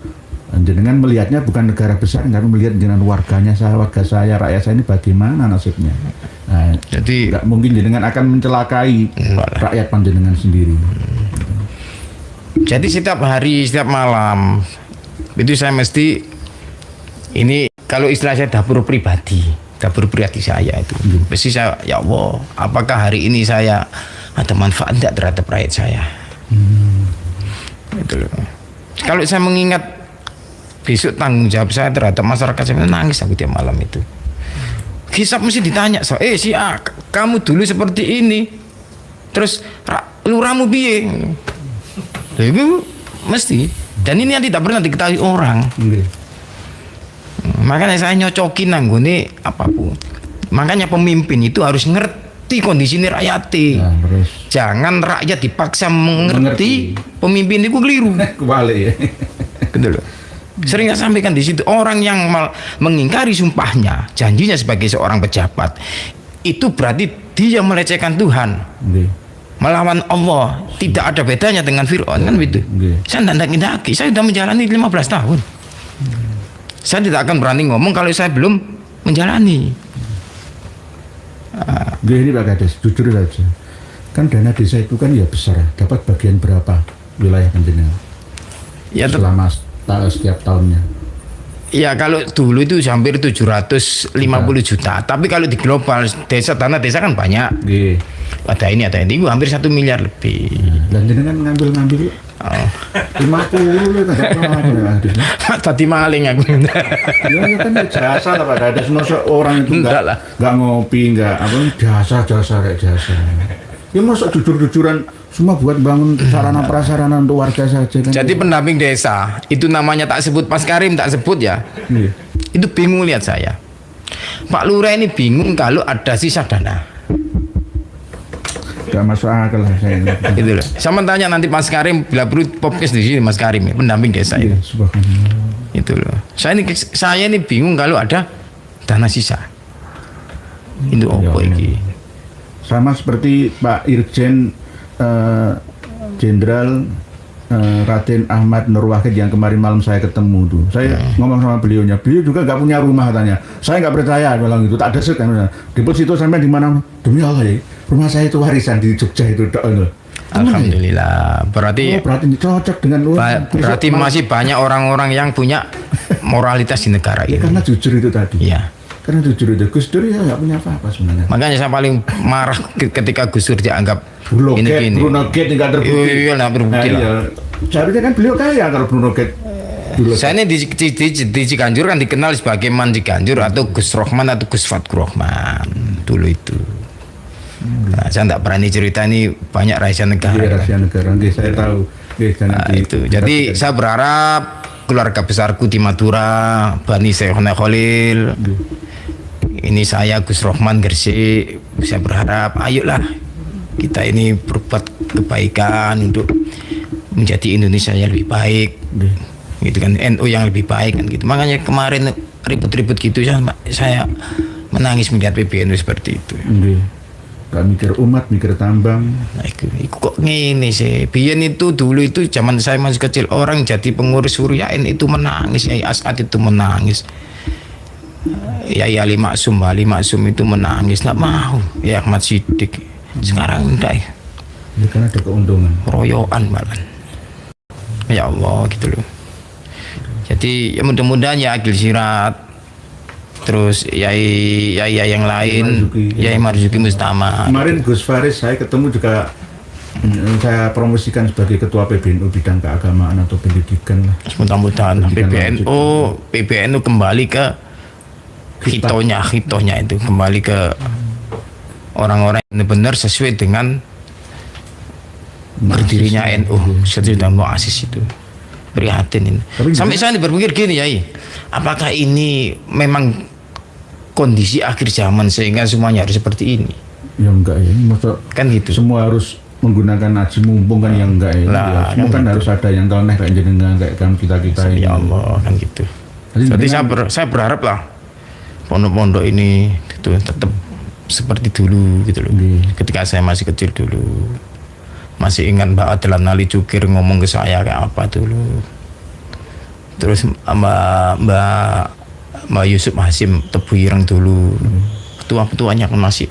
Jenengan melihatnya bukan negara besar, tapi melihat dengan warga saya, rakyat saya ini bagaimana nasibnya. Nah, jadi nggak mungkin jenengan akan mencelakai rakyat panjenengan sendiri. Jadi setiap hari, setiap malam itu saya mesti ini kalau istilah saya dapur pribadi saya itu. Mesti saya, ya Allah, apakah hari ini saya ada manfaat tidak terhadap rakyat saya? Itu loh. Kalau saya mengingat besok tanggung jawab saya terhadap masyarakat, saya nangis aku tiap malam itu. Hisab mesti ditanya, kamu dulu seperti ini, terus luramu piye? Itu mesti. Dan ini yang tidak pernah diketahui orang. Makanya saya nyocokin nanggone apapun. Makanya pemimpin itu harus ngerti kondisi rakyatnya. Jangan rakyat dipaksa mengerti. Pemimpin itu keliru. Kebalik ya. Gitu loh. Sering saya sampaikan di situ, orang yang mengingkari sumpahnya, janjinya sebagai seorang pejabat, itu berarti dia melecehkan Tuhan. melawan Allah tidak ada bedanya dengan Fir'aun kan begitu. Saya tidak ngindaki, saya sudah menjalani 15 tahun. Saya tidak akan berani ngomong kalau saya belum menjalani. Ini Pak Kades, jujur saja. Kan dana desa itu kan ya besar, dapat bagian berapa wilayah panjenengan? Ya, selama setiap tahunnya. Ya kalau dulu itu hampir 750 juta. Tapi kalau di global desa tanah desa kan banyak. Ada ini hampir 1 miliar lebih. Dan jenengan ngambil 50 tadi maling aku. Ya kan jasa lah Pak Kades. Masa orang itu nggak ngopi, nggak apa jasa. Ya masa jujur-jujuran semua buat bangun sarana prasarana untuk warga saja kan. Jadi pendamping desa itu namanya tak sebut Mas Karim, tak sebut ya. Itu bingung lihat saya. Pak Lurah ini bingung kalau ada sisa dana. Gak masuk akal lah saya. Gitu loh. Saya tanya nanti Mas Karim bila perlu podcast di sini Mas Karim ya, pendamping desa itu. Itu loh. Saya ini bingung kalau ada dana sisa. Itu apa ini? Sama seperti Pak Irjen Jenderal Raden Ahmad Nur Wahid yang kemarin malam saya ketemu tuh. Saya ngomong sama beliau juga nggak punya rumah katanya. Saya nggak percaya bilang itu, tak desek kan. Deposito sampai di mana? Demi Allah ya, rumah saya itu warisan di Jogja itu. Alhamdulillah. Berarti cocok dengan luar. Berarti masih banyak orang-orang yang punya moralitas di negara ini. Karena jujur itu tadi. Iya. Karena jujur itu Gus Dur ya nggak punya apa-apa sebenarnya. Makanya saya paling marah ketika Gus Dur dianggap Bruno Gate nggak terbukti. Iya, nggak terbukti lah. Seharusnya kan beliau kaya kalau Bruno Gate. Saya ini di Ciganjur kan dikenal sebagai Man Ciganjur atau Gus Rohman atau Gus Fatkur Rohman dulu itu. Nah, saya tidak berani cerita ini banyak rahasia negara. Rahasia negara, saya tahu. Itu. Jadi saya berharap keluarga besarku di Madura, Bani Syekhona Khalil. Ini saya Gus Rohman Gresik, saya berharap ayolah kita ini berbuat kebaikan untuk menjadi Indonesia yang lebih baik, gitu kan, NU yang lebih baik kan gitu. Makanya kemarin ribut-ribut gitu saya menangis melihat PBNU seperti itu. Gak mikir umat, mikir tambang. Nah, itu kok ngene sih. Biyen itu dulu itu zaman saya masih kecil orang jadi pengurus Suryain itu menangis, Yai As'ad itu menangis. Yai Ali Maksum itu menangis, nggak mau. Ya Ahmad Siddiq. Sekarang enggak ya. Ya karena ada keuntungan. Royoan malah. Ya Allah gitu loh. Jadi ya mudah-mudahan ya Agil Sirat, terus Yai yang lain, Yai Marzuki Mustama. Kemarin Gus Faris saya ketemu juga, saya promosikan sebagai ketua PBNU bidang keagamaan atau pendidikan lah. Mudah-mudahan PBNU kembali ke hitohnya itu, kembali ke orang-orang yang benar sesuai dengan berdirinya NU, sesuai dengan muasis itu. Prihatin ini. Sampai saya berpikir gini Yai, apakah ini memang kondisi akhir zaman sehingga semuanya harus seperti ini? Ya enggak ya, maksud kan gitu. Semua harus menggunakan aji mumpung kan yang enggak ya. Lah, semua kan gitu. Harus ada yang nyeleneh kayak jenengan kayak kita ini. Ya Allah kan gitu. Jadi saya berharap lah pondok-pondok ini itu tetap seperti dulu gitu loh. Ketika saya masih kecil dulu, masih ingat Mbak Adlan Ali Cukir ngomong ke saya kayak apa dulu. Terus Mbak Yusuf Hasim Tebuireng dulu, petua-petuanya kan masih.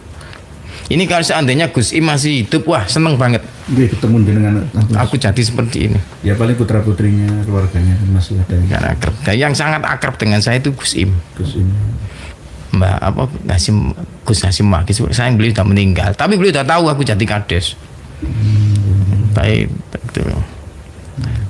Ini kalau seandainya Gus Im masih hidup, wah seneng banget. Dia ketemu dengan aku jadi seperti ini. Ya paling putra putrinya, keluarganya kan masih ada. Karena akrab. Yang sangat akrab dengan saya itu Gus Im. Mbak Gus Hasim Magis, saya beliau sudah meninggal, tapi beliau sudah tahu aku jadi kades. Baik, gitu.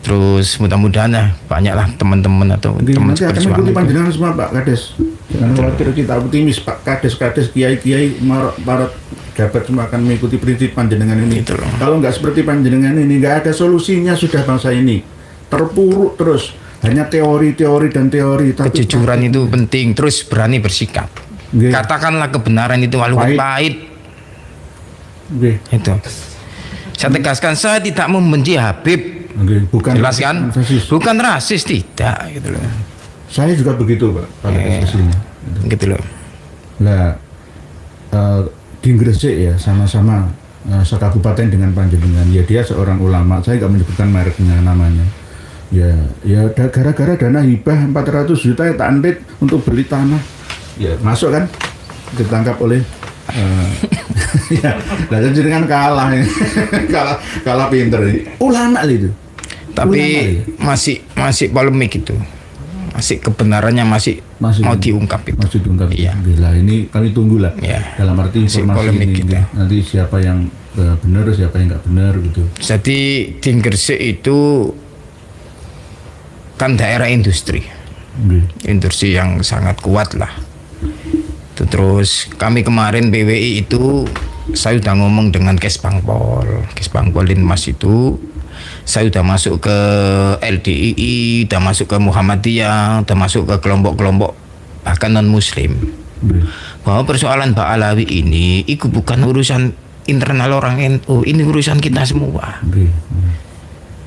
Terus mudah-mudahan ya banyaklah teman-teman atau teman seperjuangan. Nanti akan panjenengan semua Pak Kades. Jangan khawatir, kita optimis Pak Kades, kiai-kiai, para jabat semua akan mengikuti prinsip panjenengan ini. Gitu. Kalau nggak seperti panjenengan ini, nggak ada solusinya sudah bangsa ini. Terpuruk terus. Hanya teori-teori dan teori. Kejujuran itu penting, terus berani bersikap. Katakanlah kebenaran itu walaupun pahit. Itu. Saya tegaskan, saya tidak membenci Habib. Bukan jelas kan? Rasis. Bukan rasis, tidak gitu loh. Saya juga begitu Pak. Gitu loh. Nah, di Gresik ya sama-sama sekabupaten dengan panjenengan. Ya dia seorang ulama, saya nggak menyebutkan mereknya namanya. Ya gara-gara dana hibah 400 juta ya tak andit untuk beli tanah. Ya masuk kan, ditangkap oleh ya, dan jenengan kalah ya. kalah pinter ulama itu. Tapi masih polemik itu. Masih kebenarannya masih mau diungkap itu. Masih diungkap. Iya. Gila, ini kami tunggulah. Ya. Dalam arti informasi ini gitu. nanti siapa yang benar, siapa yang nggak benar gitu. Jadi di Gresik itu kan daerah industri. Industri yang sangat kuat lah. Terus kami kemarin BWI itu saya udah ngomong dengan Kesbangpol Linmas itu. Saya udah masuk ke LDII, udah masuk ke Muhammadiyah, udah masuk ke kelompok-kelompok bahkan non Muslim, bahwa persoalan Mbak Alawi ini itu bukan urusan internal orang NU, ini urusan kita semua.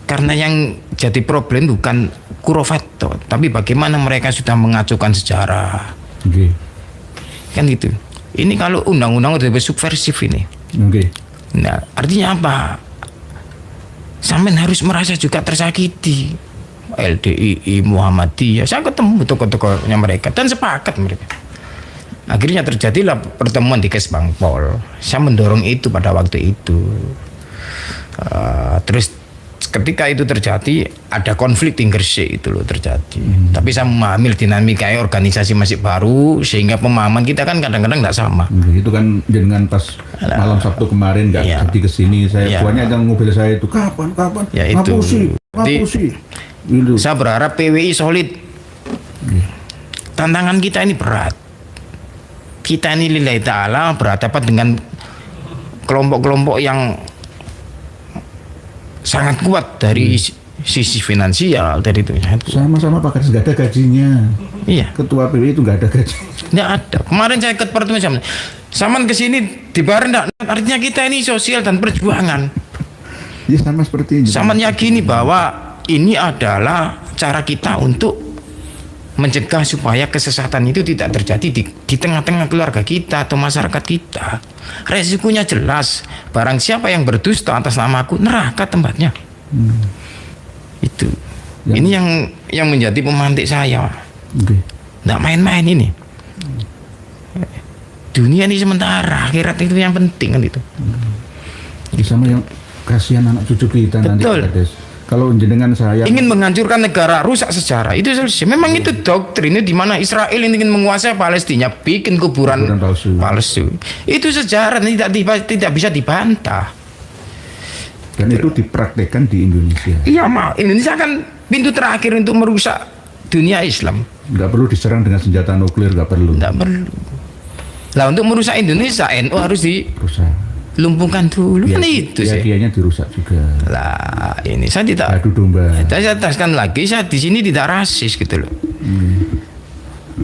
Karena yang jadi problem bukan Kurofato, tapi bagaimana mereka sudah mengacukan sejarah. Kan gitu. Ini kalau undang-undang udah subversif ini. Nah, artinya apa? Sampean harus merasa juga tersakiti. LDII, Muhammadiyah, saya ketemu tokoh-tokohnya mereka dan sepakat mereka. Akhirnya terjadilah pertemuan di Kesbangpol. Saya mendorong itu pada waktu itu. Terus ketika itu terjadi, ada konflik di Gresik itu loh terjadi. Tapi saya memahami dinamika organisasi masih baru, sehingga pemahaman kita kan kadang-kadang nggak sama. Itu kan dengan pas malam Sabtu kemarin nggak jadi kesini, saya buahnya yang mobil saya itu kapan ya itu. Ngapusi. Saya berharap PWI solid. Tantangan kita ini berat. Kita ini lillahi ta'ala berhadapan dengan kelompok-kelompok yang sangat kuat dari sisi finansial dari itu. Sama-sama Pak Kades, nggak ada gajinya. Iya. Ketua PWI itu nggak ada gaji. Nggak ada. Kemarin saya ikut pertemuan Saman kesini dibayar enggak? Artinya kita ini sosial dan perjuangan. Ya sama seperti ini. Saman yakini bahwa ini adalah cara kita untuk mencegah supaya kesesatan itu tidak terjadi di tengah-tengah keluarga kita atau masyarakat kita. Resikonya jelas. Barang siapa yang berdusta atas namaku, neraka tempatnya. Itu. Ini yang menjadi pemantik saya. Nggak main-main ini. Dunia ini sementara, akhirat itu yang penting kan itu. Sama yang kasihan anak cucu kita. Betul. Nanti kalau jenengan saya ingin menghancurkan negara, rusak sejarah, itu selesai. Memang itu doktrin di mana Israel ingin menguasai Palestina, bikin kuburan palsu. Itu sejarah tidak bisa dibantah. Dan itu dipraktekkan di Indonesia. Iya, Indonesia kan pintu terakhir untuk merusak dunia Islam. Nggak perlu diserang dengan senjata nuklir, nggak perlu. Nggak perlu. Lah untuk merusak Indonesia, NU harus dilumpuhkan dulu. Kan itu sih. Dianya dirusak juga. Lah ini saya tidak. Adu domba. Saya tegaskan lagi, saya di sini tidak rasis gitu loh.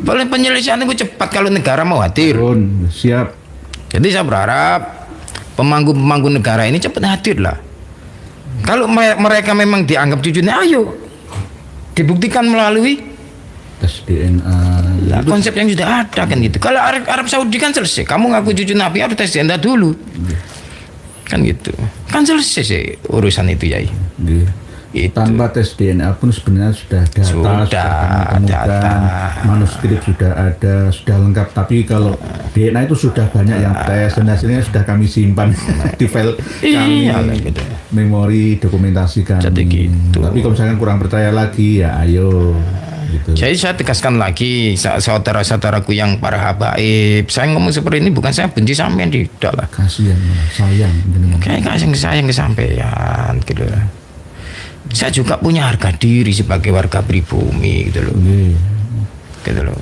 Paling penyelesaian itu cepat kalau negara mau hadir. Siap. Jadi saya berharap pemangku negara ini cepat hadir lah. Kalau mereka memang dianggap cucunya, ayo dibuktikan melalui tes DNA. Lah, konsep yang sudah ada kan gitu. Kalau Arab Saudi kan selesai. Kamu ngaku cucu Nabi harus tes DNA dulu. Kan gitu. Kan selesai sih urusan itu ya. Itu. Tanpa tes DNA pun sebenarnya sudah data, manuskrip sudah ada, sudah lengkap. Tapi kalau DNA itu sudah banyak yang tes dan hasilnya sudah kami simpan di file kami, gitu. Memori dokumentasi kami. Jadi gitu. Tapi kalau misalkan kurang percaya lagi ya ayo. Gitu. Jadi saya tegaskan lagi saudara-saudaraku yang para habaib, saya ngomong seperti ini bukan saya benci sampean, tidak lah. Kasihan, sayang. Kayak sayang kesampaian gitu. Saya juga punya harga diri sebagai warga pribumi gitu loh. Gitu loh.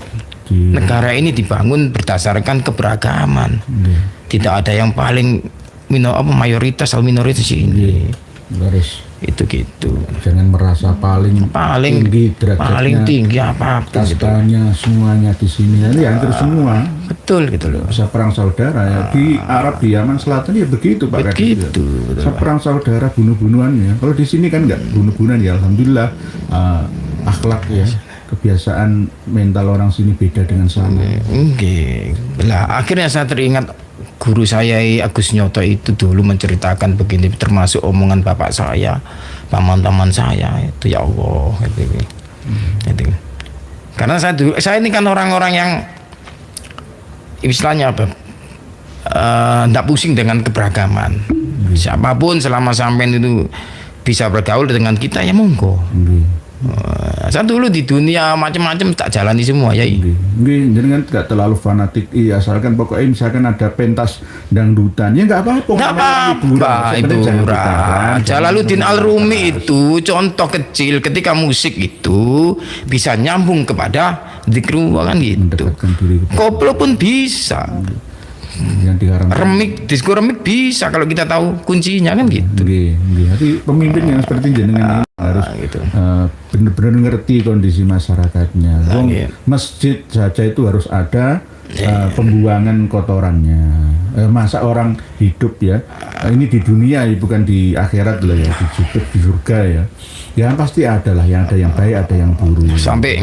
Negara ini dibangun berdasarkan keberagaman. Tidak ada yang paling mayoritas atau minoritas ini. Itu gitu. Jangan merasa paling tinggi derajatnya, paling tinggi apa kastanya gitu. Semuanya di sini ini hampir semua. Betul gitu loh. Bisa perang saudara ya di Arab, di Yaman Selatan ya begitu Pak. Begitu. Bisa perang saudara, bunuh-bunuhannya. Kalau di sini kan nggak bunuh-bunuhan ya, alhamdulillah. Akhlak ya, kebiasaan mental orang sini beda dengan sana. Lah akhirnya saya teringat guru saya Agus Nyoto itu dulu menceritakan begini, termasuk omongan bapak saya, paman-paman saya itu, ya Allah itu. Karena saya ini kan orang-orang yang istilahnya apa, tidak pusing dengan keberagaman. Siapapun selama sampean itu bisa bergaul dengan kita, ya monggo. Saya dulu di dunia macam-macam tak jalani semua ya. Nggih, jenengan tidak terlalu fanatik. Iya, asalkan pokoknya misalkan ada pentas dangdutan, ya nggak apa-apa. Nggak apa-apa itu. Jalaluddin Al-Rumi itu contoh kecil ketika musik itu bisa nyambung kepada zikrullah kan gitu. Koplo pun bisa. Yang diharamkan. Remik, disko remik bisa kalau kita tahu kuncinya kan gitu. Jadi pemimpin yang seperti jenengan harus gitu. Benar-benar ngerti kondisi masyarakatnya. Masjid saja itu harus ada pembuangan kotorannya. Masa orang hidup ya, ini di dunia ya, bukan di akhirat lah ya, di surga ya. Ya pasti ada lah, yang ada yang baik, ada yang buruk. Sampai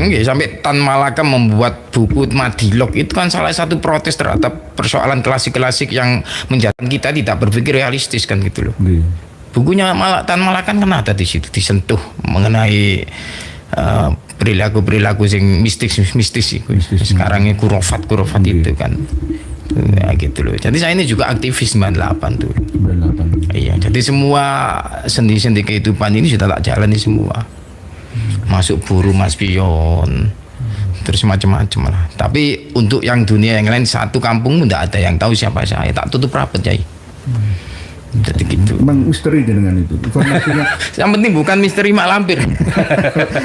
Tan Malaka membuat buku Madilog itu kan salah satu protes terhadap persoalan klasik-klasik yang menjadikan kita tidak berpikir realistis kan gitu loh. Bukunya Tan Malaka kan ada di situ, disentuh mengenai perilaku sing mistis. Sekarang ini kurofat itu kan. Ya gitu loh. Jadi saya ini juga aktivis 98 tuh. 98. Iya, jadi semua sendi-sendi kehidupan ini sudah tak jalani semua. Masuk buru mas pion. Terus macam-macam lah. Tapi untuk yang dunia yang lain, satu kampung tidak ada yang tahu siapa saya. Tak tutup rapat, Yai. Jadi gitu. Memang misteri dengan itu. Informasinya. Yang penting bukan misteri mak lampir.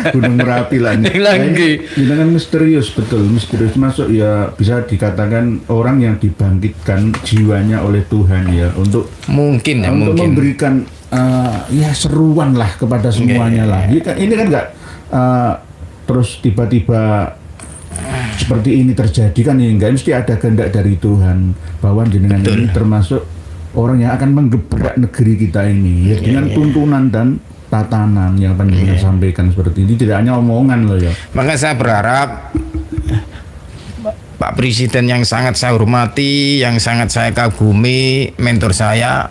Gunung Merapi lah ini. Lagi. Dengan misterius, betul. Misterius masuk ya, bisa dikatakan orang yang dibangkitkan jiwanya oleh Tuhan ya untuk mungkin memberikan ya seruan lah kepada semuanya lah. Ini kan nggak terus tiba-tiba seperti ini terjadi kan, ya enggak, mesti ada kehendak dari Tuhan bahwa jenengan ini termasuk orang yang akan menggebrak negeri kita ini ya, dengan tuntunan dan tatanan yang panjenengan sampaikan seperti ini, tidak hanya omongan loh ya. Maka saya berharap Pak Presiden yang sangat saya hormati, yang sangat saya kagumi, mentor saya,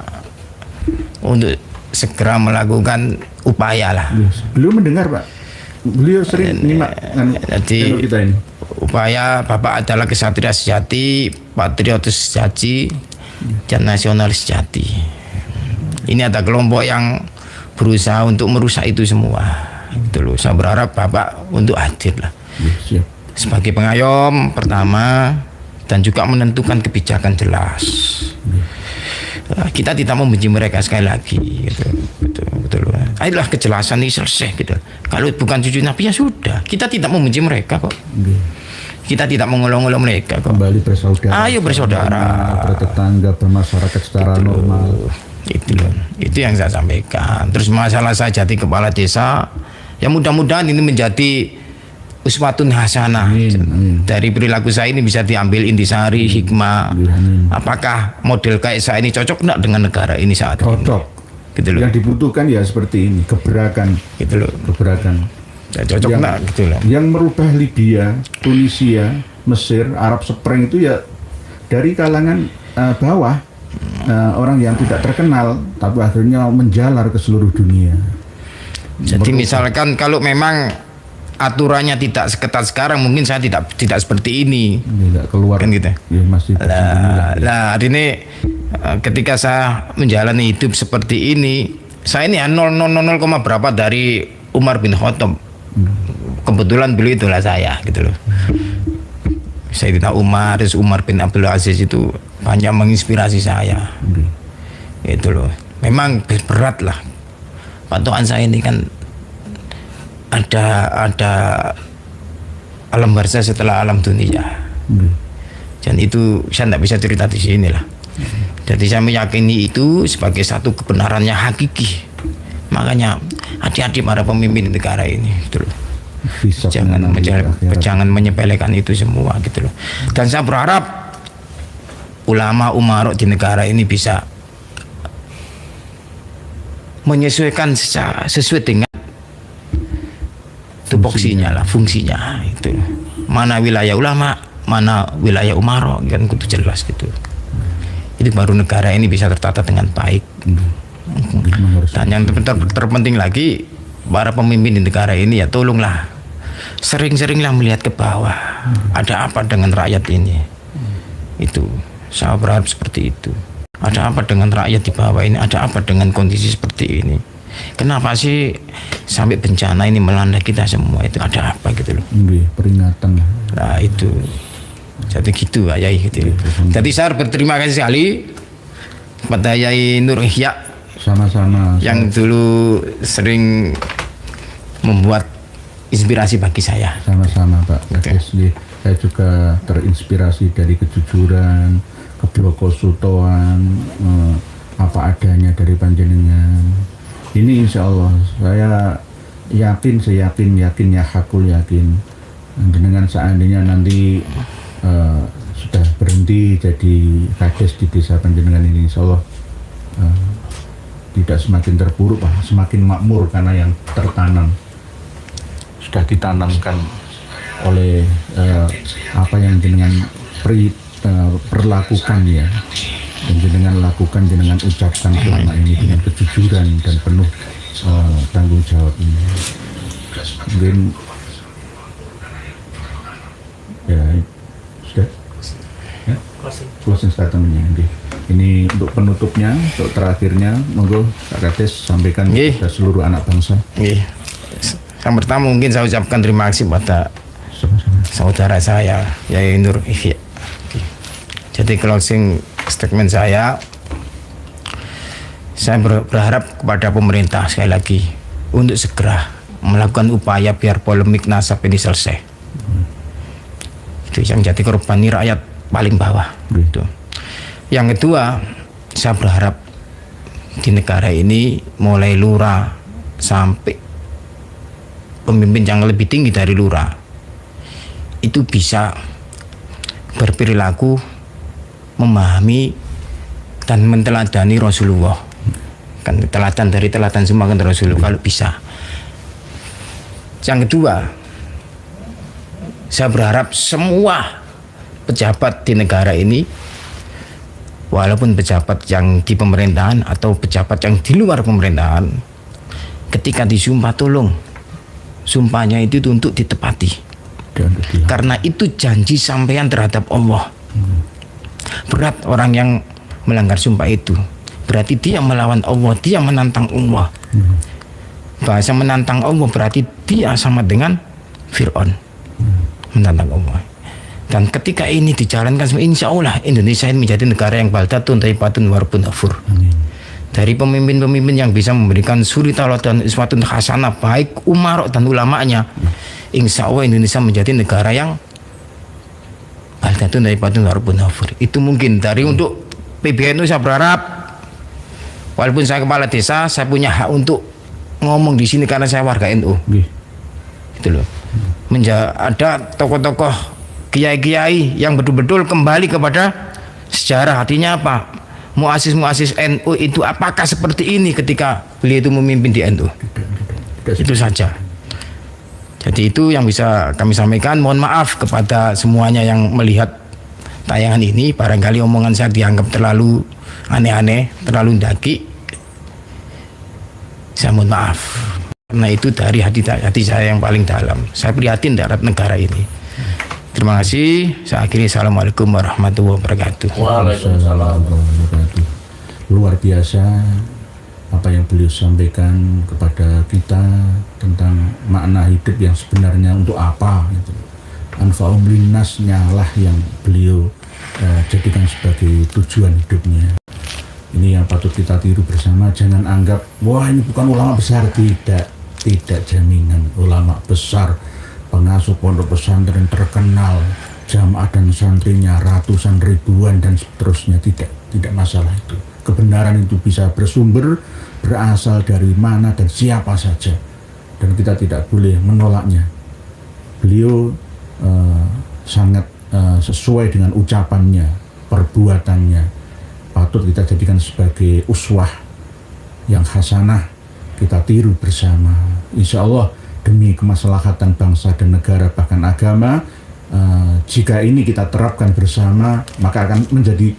untuk segera melakukan upaya lah. Beliau mendengar Pak, beliau sering nyimak jadi kita ini. Upaya Bapak adalah kesatria sejati, patriotis sejati, dan nasionalis sejati. Ini ada kelompok yang berusaha untuk merusak itu semua. Itu loh. Saya berharap Bapak untuk hadir lah. Siap. Sebagai pengayom pertama dan juga menentukan kebijakan jelas. Kita tidak membenci mereka sekali lagi. Gitu. Betul. Ayolah kejelasan ini selesai. Gitu. Kalau bukan cucu Nabi ya sudah. Kita tidak membenci mereka kok. Kita tidak mengolong-olong mereka kok. Kembali bersaudara. Ayo bersaudara. Bertetangga, bermasyarakat secara normal. Itu yang saya sampaikan. Terus masalah saya jadi kepala desa, ya mudah-mudahan ini menjadi uswatun hasanah. Dari perilaku saya ini bisa diambil intisari, hikmah. Apakah model kayak saya ini cocok enggak dengan negara ini saat ini? Cocok. Gitu loh. Yang dibutuhkan ya seperti ini, keberakan. Gitu loh. Keberakan. Ya, cocok enggak gitu loh. Yang merubah Libya, Tunisia, Mesir, Arab Spring itu ya dari kalangan bawah, orang yang tidak terkenal, tapi akhirnya menjalar ke seluruh dunia. Jadi misalkan kalau memang aturannya tidak seketat sekarang, mungkin saya tidak seperti ini. Tidak keluar kan gitu. Ya, masih lah hari ini ketika saya menjalani hidup seperti ini, saya ini 0,0 berapa dari Umar bin Khattab. Kebetulan beliau itulah saya gitu loh. Sayyidina Umar, Umar bin Abdul Aziz itu banyak menginspirasi saya. Itu loh. Memang berat lah. Patokan saya ini kan ada alam barzah setelah alam dunia. Dan itu saya tidak bisa cerita di sini lah. Jadi saya meyakini itu sebagai satu kebenaran yang hakiki. Makanya hati-hati para pemimpin negara ini gitu loh. Jangan menyepelekan itu semua gitu loh. Dan saya berharap ulama umarok di negara ini bisa menyesuaikan sesuai dengan tupoksinya lah, fungsinya itu. Mana wilayah ulama, mana wilayah umarok kan kudu jelas gitu. itu baru negara ini bisa tertata dengan baik. Dan yang terpenting lagi, para pemimpin di negara ini ya tolonglah sering-seringlah melihat ke bawah. Ada apa dengan rakyat ini? Itu saya berharap seperti itu. Ada apa dengan rakyat di bawah ini? Ada apa dengan kondisi seperti ini? Kenapa sih sampai bencana ini melanda kita semua? Itu ada apa gitu loh? Peringatan. Nah itu. Jadi gitu Pak Yai gitu. Jadi saya berterima kasih sekali kepada Yai Nur Ihya. Sama-sama. Yang dulu sering membuat inspirasi bagi saya. Sama-sama Pak Kades. Saya juga terinspirasi dari kejujuran, keblokosutahan, apa adanya dari panjenengan. Ini insya Allah saya yakin ya hakul yakin dengan seandainya nanti sudah berhenti jadi kades di desa panjenengan ini, insya Allah tidak semakin terpuruk, semakin makmur karena yang tertanam sudah ditanamkan oleh apa yang jenengan perlakukan ya, dan jenengan lakukan, jenengan ucapkan selama ini dengan kejujuran dan penuh tanggung jawab ini. Mungkin ya sudah ya, closing statementnya. Ini untuk penutupnya, untuk terakhirnya, monggo Pak Kades sampaikan kepada seluruh anak bangsa. Yang pertama mungkin saya ucapkan terima kasih pada saudara saya Yai Nur Ihya. Jadi closing statement saya berharap kepada pemerintah sekali lagi untuk segera melakukan upaya biar polemik nasab ini selesai. Itu yang jadi korban ini rakyat paling bawah. Itu. Yang kedua, saya berharap di negara ini mulai lurah sampai pemimpin yang lebih tinggi dari lurah itu bisa berperilaku memahami dan menteladani Rasulullah. Kan telatan dari telatan semua kan Rasulullah kalau bisa. Yang kedua, saya berharap semua pejabat di negara ini, walaupun pejabat yang di pemerintahan atau pejabat yang di luar pemerintahan, ketika disumpah tolong sumpahnya itu untuk ditepati. Karena itu janji sampean terhadap Allah. Berat orang yang melanggar sumpah itu. Berarti dia melawan Allah, dia menantang Allah. Bahasa menantang Allah berarti dia sama dengan Fir'aun. Menantang Allah. Dan ketika ini dijalankan, insya Allah Indonesia ini menjadi negara yang baldatun thayyibatun wa rabbun ghafur. Dari pemimpin-pemimpin yang bisa memberikan suri tauladan iswatun hasanah, baik umarok dan ulamanya, insya Allah Indonesia menjadi negara yang baldatun thayyibatun wa rabbun ghafur. Itu mungkin dari untuk PBNU. Saya berharap, walaupun saya kepala desa, saya punya hak untuk ngomong di sini karena saya warga NU. Itu loh. Ada tokoh-tokoh kiai-kiai yang betul-betul kembali kepada sejarah. Artinya apa? Muasis-muasis NU itu apakah seperti ini ketika beliau itu memimpin di NU? Itu saja. Jadi itu yang bisa kami sampaikan. Mohon maaf kepada semuanya yang melihat tayangan ini. Barangkali omongan saya dianggap terlalu aneh-aneh, terlalu daki. Saya mohon maaf. Karena itu dari hati saya yang paling dalam. Saya prihatin terhadap negara ini. Terima kasih. Saya akhiri. Assalamualaikum warahmatullahi wabarakatuh. Waalaikumsalam warahmatullahi wabarakatuh. Luar biasa apa yang beliau sampaikan kepada kita tentang makna hidup yang sebenarnya untuk apa gitu. Anfa'um linnasnya lah yang beliau jadikan sebagai tujuan hidupnya. Ini yang patut kita tiru bersama. Jangan anggap wah ini bukan ulama besar. Tidak jaminan ulama besar, pengasuh pondok pesantren terkenal, jamaah dan santrinya ratusan ribuan dan seterusnya, tidak masalah itu. Kebenaran itu bisa bersumber, berasal dari mana dan siapa saja, dan kita tidak boleh menolaknya. Beliau sangat sesuai dengan ucapannya, perbuatannya, patut kita jadikan sebagai uswah yang hasanah, kita tiru bersama. Insya Allah demi kemaslahatan bangsa dan negara bahkan agama, jika ini kita terapkan bersama maka akan menjadi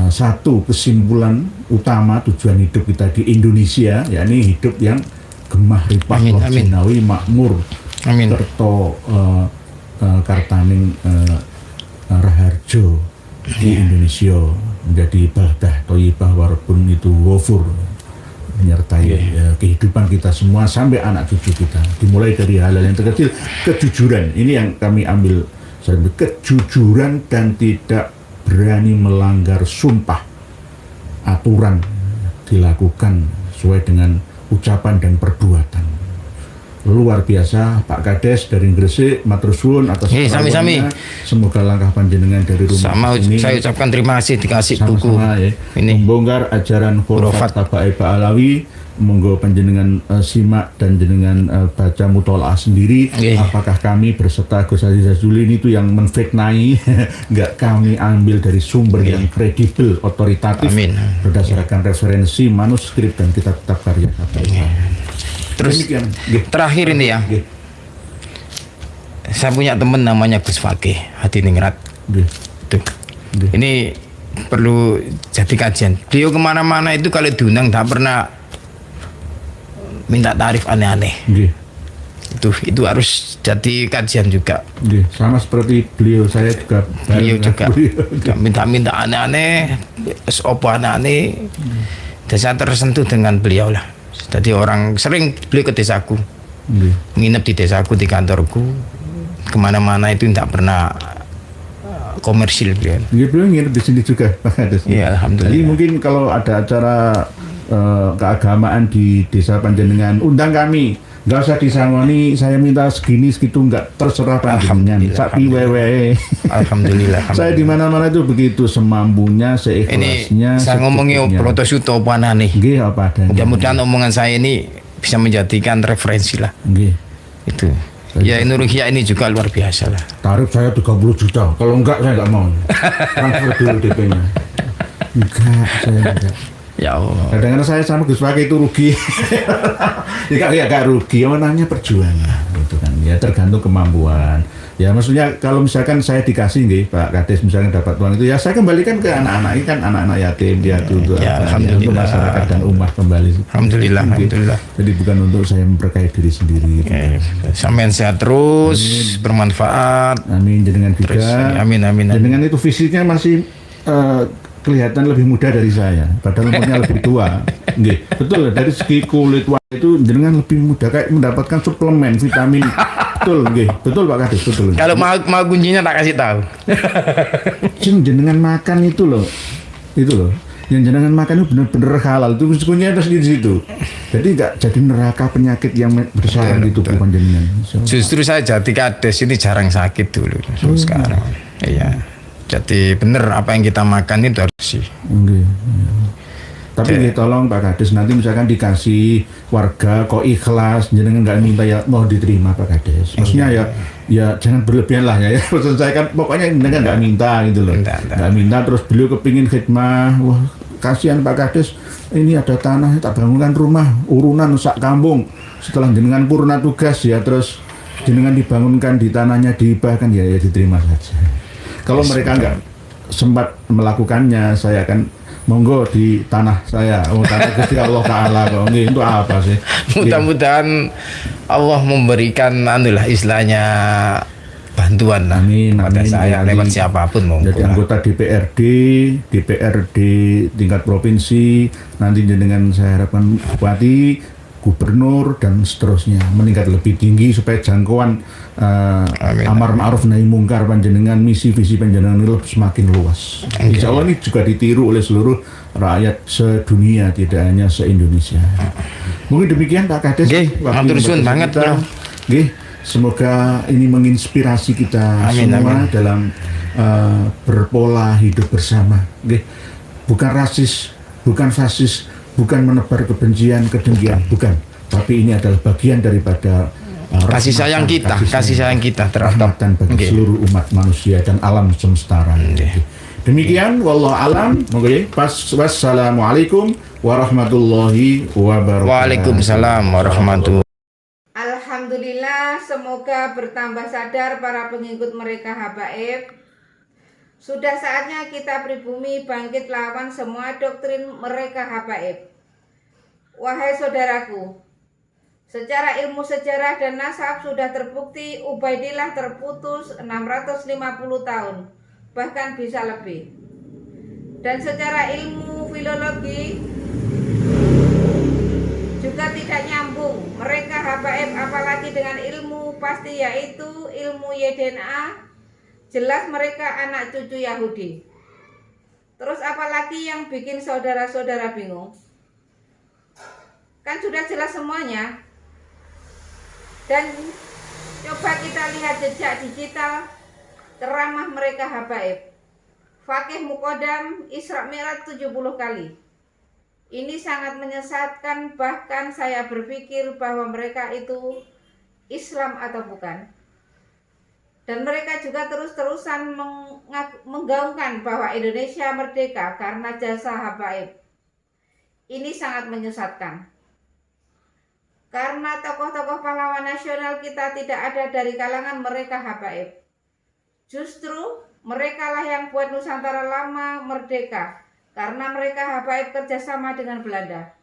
satu kesimpulan utama tujuan hidup kita di Indonesia, yakni hidup yang gemah ripah Amin, amin. jinawi makmur Amin. serta kartaning raharjo di Indonesia menjadi baldah thayyibah warbun itu ghafur, menyertai kehidupan kita semua sampai anak cucu kita, dimulai dari hal-hal yang terkecil. Kejujuran ini yang kami ambil, kejujuran dan tidak berani melanggar sumpah, aturan dilakukan sesuai dengan ucapan dan perbuatan. Luar biasa Pak Kades dari Gresik, matur suwun atas sami-sami. Semoga langkah panjenengan dari rumah Sama ini saya ucapkan terima kasih dikasih buku sama-sama ya, ini. membongkar ajaran khurafat Taba'i Ba'alawi. Monggo panjenengan simak dan jenengan baca mutolaah sendiri. Apakah kami berserta Gus Aziz Jazuli itu yang menfitnai? Enggak, kami ambil dari sumber yang kredibel, otoritatif, berdasarkan referensi manuskrip dan kitab karya. Terus terakhir ini ya, saya punya teman namanya Gus Fakih Hati Ningrat. Tuh. Ini perlu jadi kajian. Beliau kemana-mana itu kalau diundang tak pernah minta tarif aneh-aneh. Itu harus jadi kajian juga. Sama seperti beliau, saya juga. Beliau juga minta-minta aneh-aneh, opo aneh-aneh. Dan saya tersentuh dengan beliau lah. Jadi orang sering beliau ke desaku, nginep di desaku, di kantorku, kemana-mana itu tidak pernah komersil beliau. Beliau nginep di sini juga, Pak Kades. Iya, alhamdulillah. Jadi mungkin kalau ada acara keagamaan di desa panjenengan, undang kami. Nggak usah disangoni, saya minta segini segitu, nggak, terserah panjenengan. Sapi wewe. Alhamdulillah. Saya di mana-mana itu begitu, semampunya, seikhlasnya. Ini saya ngomongnya protosuto apa nih? Apa adanya. Mudah-mudahan omongan saya ini bisa menjadikan referensi lah. Itu. Ya Nurhia ini juga luar biasa lah. Tarif saya 30 juta. Kalau enggak saya enggak mau. Transfer dulu DP-nya. Enggak, saya enggak. Ya Allah. Kadang-kadang saya sama Gus Fakih itu rugi. ya gak rugi, namanya perjuangan gitu kan. Ya tergantung kemampuan. Ya maksudnya kalau misalkan saya dikasih nih Pak Kades misalnya dapat uang itu, ya saya kembalikan ke anak-anak ini kan, anak-anak yatim dia untuk untuk masyarakat dan umat kembali. Alhamdulillah. Jadi bukan untuk saya memperkaya diri sendiri. Sampean sehat terus, bermanfaat. Amin, jenengan juga. Terus, amin. Jenengan itu fisiknya masih kelihatan lebih muda dari saya, padahal umurnya lebih tua. Betul, dari segi kulit wajah itu jenengan lebih muda, kayak mendapatkan suplemen vitamin. Betul Pak Kades, betul. Kalau mau kuncinya tak kasih tahu. Jenengan makan itu loh, yang jenengan makan itu benar-benar halal, itu kuncinya ada di situ. Jadi nggak jadi neraka penyakit yang bersarang di tubuh panjenengan. Justru saya jadi Kades ini jarang sakit dulu, sekarang. Iya. Jadi benar apa yang kita makan itu harus sih. Tapi tolong Pak Kades, nanti misalkan dikasih warga kok ikhlas, jenengan nggak minta ya mau diterima Pak Kades. Maksudnya ya jangan berlebihan lah ya. Maksud saya kan pokoknya jenengan nggak minta gitu loh. Nggak minta terus beliau kepingin khidmah. Wah kasihan Pak Kades, ini ada tanah tak bangunkan rumah urunan sak kampung. Setelah jenengan purna tugas ya terus jenengan dibangunkan di tanahnya dihibahkan ya diterima saja. Kalau mereka nggak sempat melakukannya, saya akan monggo di tanah saya, tanah Gusti Allah Taala. Untuk apa sih? Mudah-mudahan Allah memberikan istilahnya bantuan lah pada saya lewat siapapun mau. Jadi anggota DPRD tingkat provinsi, nanti dengan saya harapkan bupati, gubernur dan seterusnya meningkat lebih tinggi supaya jangkauan amar ma'ruf nahi mungkar panjenengan, misi visi panjenengan ini semakin luas. Insya Allah ini juga ditiru oleh seluruh rakyat sedunia, tidak hanya se-Indonesia. Mungkin demikian Pak Kades. Terus banget bro. Semoga ini menginspirasi kita semua dalam berpola hidup bersama. Bukan rasis, bukan fasis, bukan menebar kebencian, kedengkian, bukan. Tapi ini adalah bagian daripada kasih sayang kita terhadap bagi seluruh umat manusia dan alam semesta. Demikian, wallahu alam. Wassalamualaikum warahmatullahi wabarakatuh. Waalaikumsalam warahmatullahi. Alhamdulillah, semoga bertambah sadar para pengikut mereka habaib. Sudah saatnya kita pribumi bangkit lawan semua doktrin mereka habaib. Wahai saudaraku, secara ilmu sejarah dan nasab sudah terbukti Ubaidillah terputus 650 tahun, bahkan bisa lebih. Dan secara ilmu filologi juga tidak nyambung mereka habaib, apalagi dengan ilmu pasti yaitu ilmu YDNA. Jelas mereka anak cucu Yahudi. Terus apalagi yang bikin saudara-saudara bingung? Kan sudah jelas semuanya. Dan coba kita lihat jejak digital ceramah mereka habaib. Fakih Mukodam Isra Mi'raj 70 kali. Ini sangat menyesatkan, bahkan saya berpikir bahwa mereka itu Islam atau bukan. Dan mereka juga terus-terusan menggaungkan bahwa Indonesia merdeka karena jasa habaib. Ini sangat menyesatkan. Karena tokoh-tokoh pahlawan nasional kita tidak ada dari kalangan mereka habaib. Justru merekalah yang buat Nusantara lama merdeka karena mereka habaib kerjasama dengan Belanda.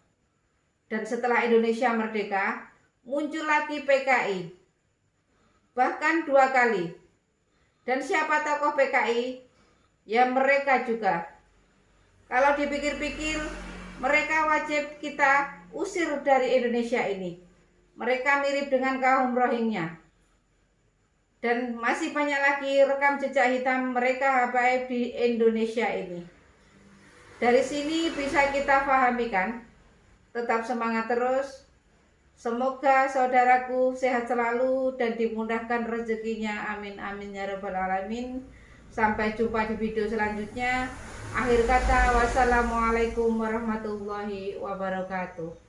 Dan setelah Indonesia merdeka, muncul lagi PKI. Bahkan 2 kali. Dan siapa tokoh PKI? Ya mereka juga. Kalau dipikir-pikir, mereka wajib kita usir dari Indonesia ini. Mereka mirip dengan kaum Rohingya. Dan masih banyak lagi rekam jejak hitam mereka habaib di Indonesia ini. Dari sini bisa kita pahami kan? Tetap semangat terus. Semoga saudaraku sehat selalu dan dimudahkan rezekinya. Amin amin ya rabbal alamin. Sampai jumpa di video selanjutnya. Akhir kata, wassalamualaikum warahmatullahi wabarakatuh.